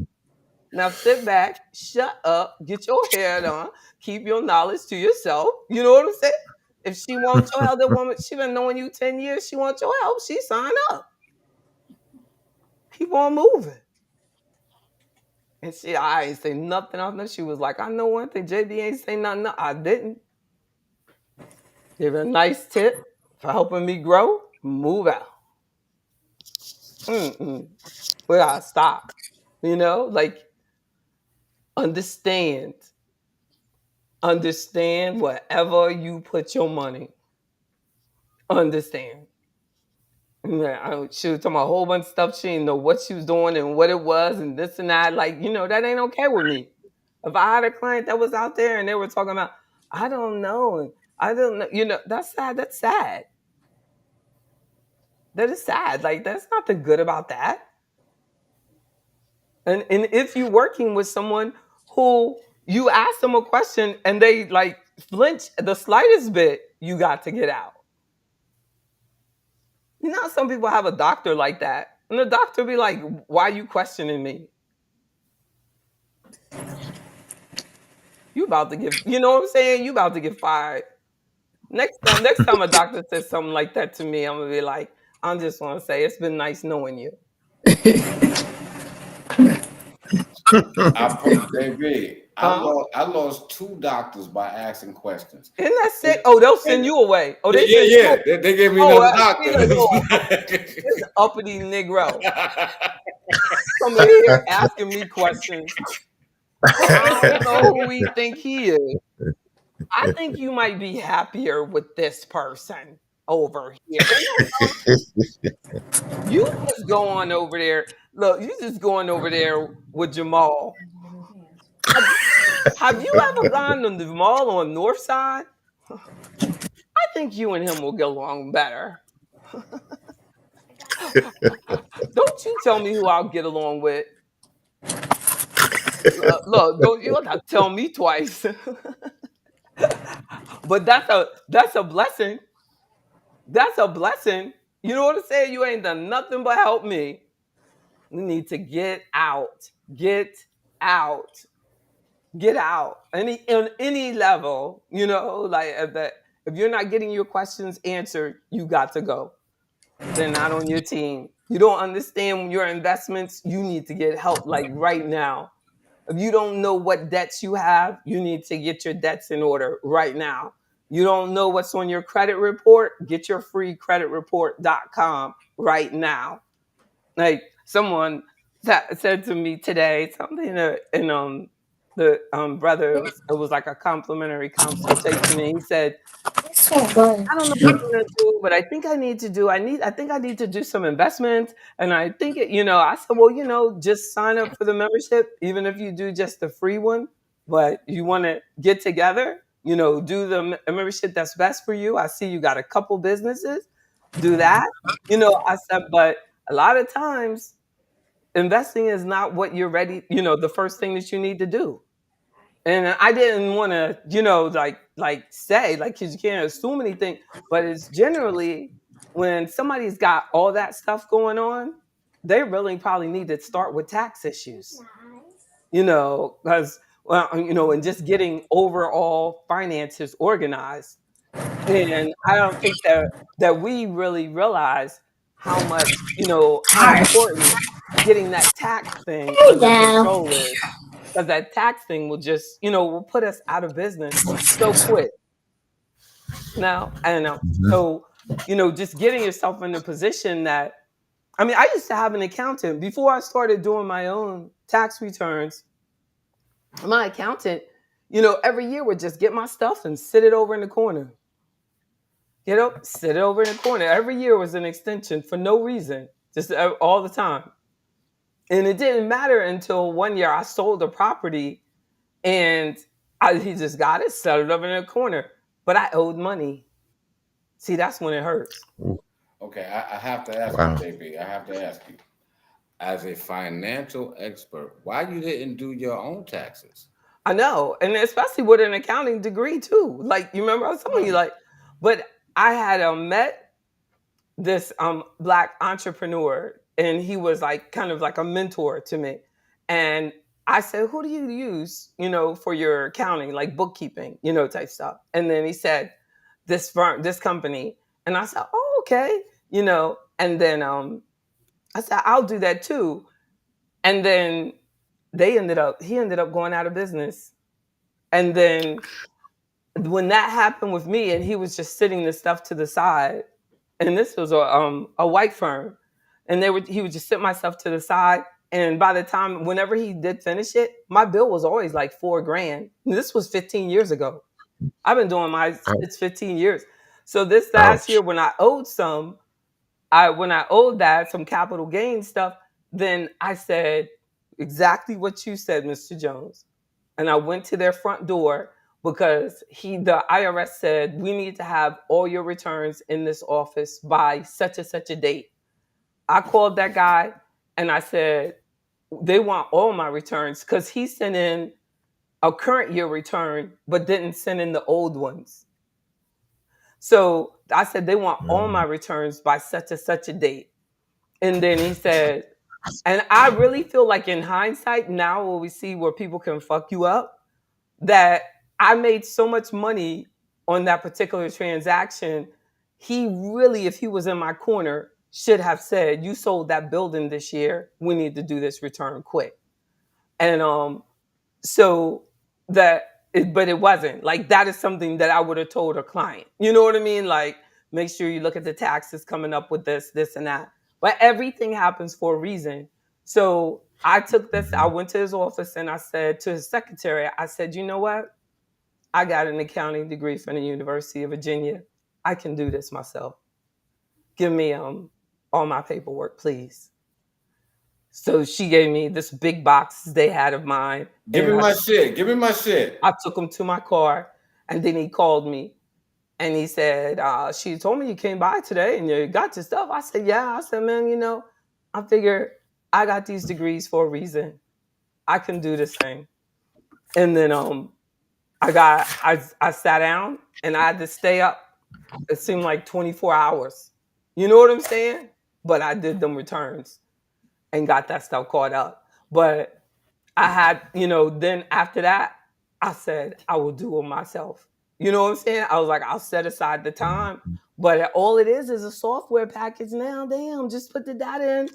Now sit back, shut up, get your hair done, keep your knowledge to yourself. You know what I'm saying? If she wants your help, the woman, she been knowing you 10 years, she wants your help, she sign up. Keep on moving. And I ain't say nothing else. She was like, I know one thing, JB ain't say nothing. I didn't. Give her a nice tip for helping me grow, move out. We gotta stop. Like understand wherever you put your money. Understand. She was talking about a whole bunch of stuff. She didn't know what she was doing and what it was and this and that. Like, that ain't okay with me. If I had a client that was out there and they were talking about, I don't know, that's sad. That's sad. That is sad. Like, there's nothing good about that. And if you're working with someone who you ask them a question and they like flinch the slightest bit, you got to get out. You know, some people have a doctor like that, and the doctor be like, "Why are you questioning me? You about to get, you know what I'm saying? You about to get fired." Next time a doctor says something like that to me, I'm gonna be like, "I'm just gonna say it's been nice knowing you." I lost 2 doctors by asking questions. Isn't that sick? Oh, they'll send you away. Oh, they send you. They gave me another doctor. This uppity Negro coming here asking me questions. I don't know who we think he is. I think you might be happier with this person over here. You just go on over there. Look, you just going over there with Jamal. Have you ever gone to the mall on North Side? I think you and him will get along better. Don't you tell me who I'll get along with. Look, don't you have to tell me twice. But that's a blessing. That's a blessing. You know what I'm saying? You ain't done nothing but help me. We need to get out. Get out. Get out. On any level, you know, like if you're not getting your questions answered, you got to go. They're not on your team. You don't understand your investments, you need to get help like right now. If you don't know what debts you have, you need to get your debts in order right now. You don't know what's on your credit report, get your free creditreport.com right now. Like someone said to me today, something and the brother, it was like a complimentary consultation, and he said, I don't know what I'm gonna do, but I think I need to do some investments. And I think I said, well, just sign up for the membership, even if you do just the free one, but you want to get together, do the membership that's best for you. I see you got a couple businesses, do that. I said, but a lot of times investing is not what you're ready, the first thing that you need to do. And I didn't want to, say, because you can't assume anything, but it's generally when somebody's got all that stuff going on, they really probably need to start with tax issues, because, and just getting overall finances organized. And I don't think that we really realize how much, how important getting that tax thing under control is. Because that tax thing will just, will put us out of business so quick. Now, I don't know. So, just getting yourself in a position that, I used to have an accountant before I started doing my own tax returns. My accountant, every year would just get my stuff and sit it over in the corner. Sit it over in the corner. Every year was an extension for no reason, just all the time. And it didn't matter until one year I sold the property. And he just got it, set it up in a corner. But I owed money. See, that's when it hurts. Okay, I have to ask you, JB. I have to ask you, as a financial expert, why you didn't do your own taxes? I know, and especially with an accounting degree too. Like, you remember I was telling you, but I had met this Black entrepreneur, and he was kind of like a mentor to me. And I said, who do you use, for your accounting, like bookkeeping, type stuff? And then he said, this firm, this company. And I said, oh, okay. And then I said, I'll do that too. And then he ended up going out of business. And then when that happened with me, and he was just sitting this stuff to the side, and this was a white firm, and he would just sit my stuff to the side. And by the time, whenever he did finish it, my bill was always like $4,000. This was 15 years ago. I've been doing it's 15 years. So this last year, when I owed some capital gain stuff, then I said exactly what you said, Mr. Jones. and I went to their front door because the IRS said, we need to have all your returns in this office by such and such a date. I called that guy and I said, they want all my returns, because he sent in a current year return, but didn't send in the old ones. So I said, they want all my returns by such and such a date. And then he said, and I really feel like in hindsight, now when we see where people can fuck you up, that I made so much money on that particular transaction. He really, if he was in my corner, should have said, you sold that building this year. We need to do this return quick. And so that, but it wasn't. Like, that is something that I would have told a client. You know what I mean? Like, make sure you look at the taxes coming up with this, and that. But everything happens for a reason. So I took this, I went to his office and I said to his secretary, I said, you know what? I got an accounting degree from the University of Virginia. I can do this myself. Give me all my paperwork, please. So she gave me this big box they had of mine. Give me my shit. Give me my shit. I took him to my car, and then he called me, and he said, she told me you came by today and you got your stuff. I said, yeah. I said, man, you know, I figured I got these degrees for a reason. I can do this thing. And then I sat down and I had to stay up. It seemed like 24 hours. You know what I'm saying? But I did them returns and got that stuff caught up. But I had, you know, then after that, I said, I will do it myself. You know what I'm saying? I was like, I'll set aside the time. But all it is a software package now. Damn, just put the data in.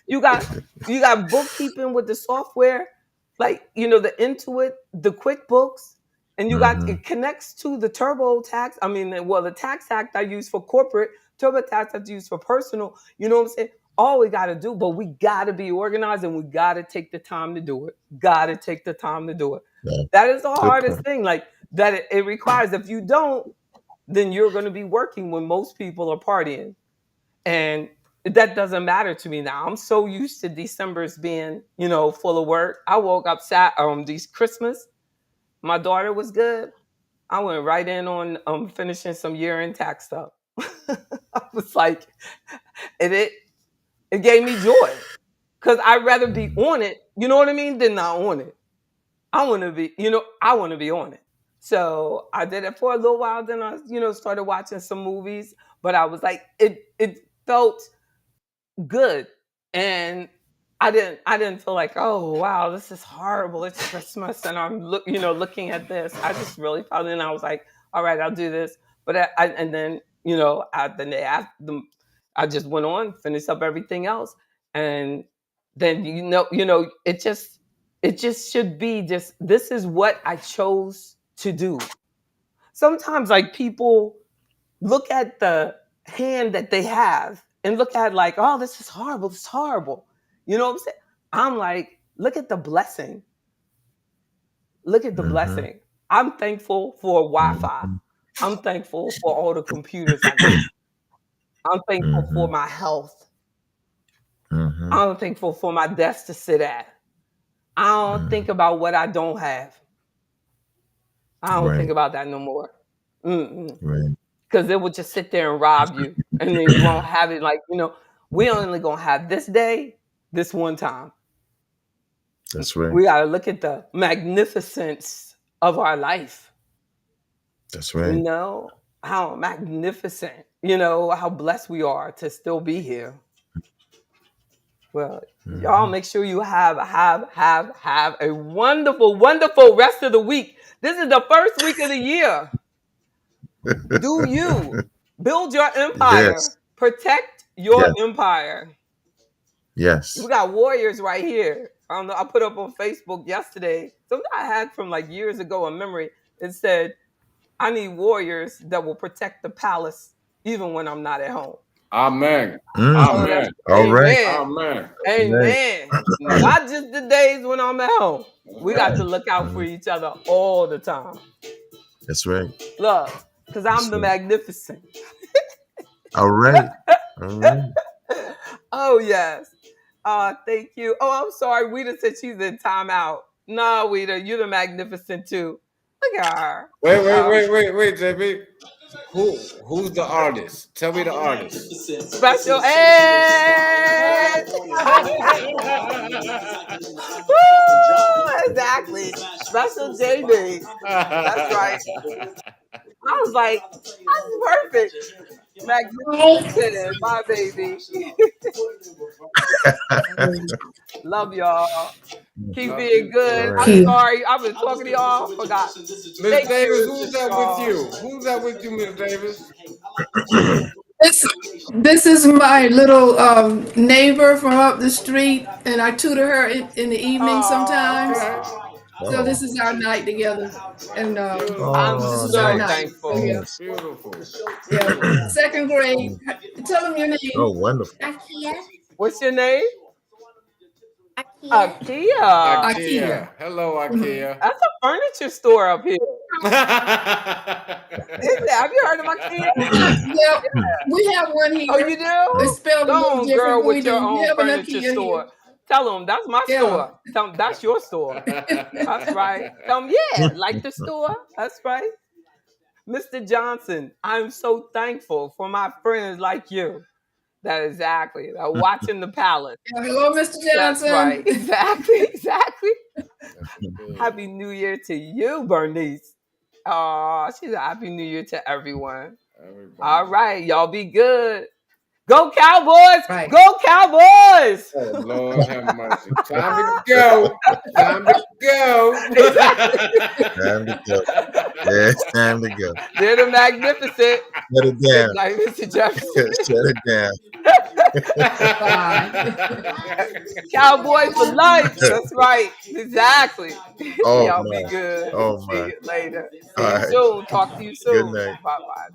You got bookkeeping with the software, like, you know, the Intuit, the QuickBooks, and you got, it connects to the TurboTax. I mean, well, the tax act I use for corporate, TurboTax I use for personal. You know what I'm saying? All we got to do, but we got to be organized and we got to take the time to do it. Got to take the time to do it. Yeah. That is the hardest thing. Like, that it requires. If you don't, then you're going to be working when most people are partying. And that doesn't matter to me now. I'm so used to December's being, you know, full of work. I woke up these Christmas. My daughter was good. I went right in on finishing some year-end tax stuff. I was like, it gave me joy, because I'd rather be on it, you know what I mean, than not on it. I want to be on it. So I did it for a little while. Then I, you know, started watching some movies, but I was like, it felt good. And I didn't feel like, oh, wow, this is horrible. It's Christmas. And I'm looking at this. I just really felt it. And I was like, all right, I'll do this. But and then, you know, I just went on, finished up everything else. And then, you know, it just should be just, this is what I chose to do. Sometimes, like, people look at the hand that they have and look at, like, oh, this is horrible. This is horrible. You know what I'm saying? I'm like, look at the blessing. Look at the blessing. I'm thankful for Wi-Fi. I'm thankful for all the computers I got. I'm thankful for my health. I'm thankful for my desk to sit at. I don't think about what I don't have. I don't think about that no more. Because it will just sit there and rob you. And then you won't have it. Like, you know, we only going to have this day, this one time. That's right. We got to look at the magnificence of our life. That's right. You know, how magnificent, you know, how blessed we are to still be here. Well, y'all make sure you have a wonderful, wonderful rest of the week. This is the first week of the year. Do you build your empire? Yes. Protect your empire. Yes. We got warriors right here. I don't know. I put up on Facebook yesterday something I had from like years ago in memory. It said, I need warriors that will protect the palace even when I'm not at home. Amen. Amen. All right. Amen. Amen. Not just the days when I'm at home. We got to look out for each other all the time. That's right. Look, because I'm the magnificent. All right. All right. Oh, yes. Thank you. Oh, I'm sorry. Rita said she's in timeout. No, Weeda, you're the magnificent too. Look at her. Wait, JB. Who's the artist? Tell me the artist. Special Ed. Woo, exactly. Special JB. That's right. I was like, that's perfect. Magnificent, my baby. Love y'all. Keep being good. Right. I'm sorry. I've been talking to y'all. Forgot. Miss Davis, who's that with you? Who's that with you, Miss Davis? This is my little neighbor from up the street, and I tutor her in the evening sometimes. So this is our night together, and I'm this is so our night. thankful. Yeah. Beautiful. Yeah. Second grade. Tell them your name. Oh, wonderful. What's your name? Akia. Akia. Hello, Akia. That's a furniture store up here. Have you heard of Akia? Yeah, we have one here. Oh, you do? It's spelled a Come little on, different. girl, but we with do. your We own have an furniture Akia store. here. Tell them that's my Yeah. store. Tell them that's your store. That's right. Tell them, yeah, like the store. That's right. Mr. Johnson, I'm so thankful for my friends like you. That exactly. Watching the palace. Yeah, hello, Mr. That's Johnson. right. Exactly. Happy New Year to you, Bernice. Oh, she said Happy New Year to everyone. All right, y'all be good. Go Cowboys! Right. Go Cowboys! Oh, Lord have mercy. Time to go. Time to go. Time to go. Yeah, it's time to go. They're the magnificent. Shut it down. Like Mr. Jefferson. Shut it down. Cowboys for life. That's right. Exactly. Oh, Y'all my. be good. Oh, See my. you later. See All you right. soon. Talk to you soon. Good night. Bye-bye.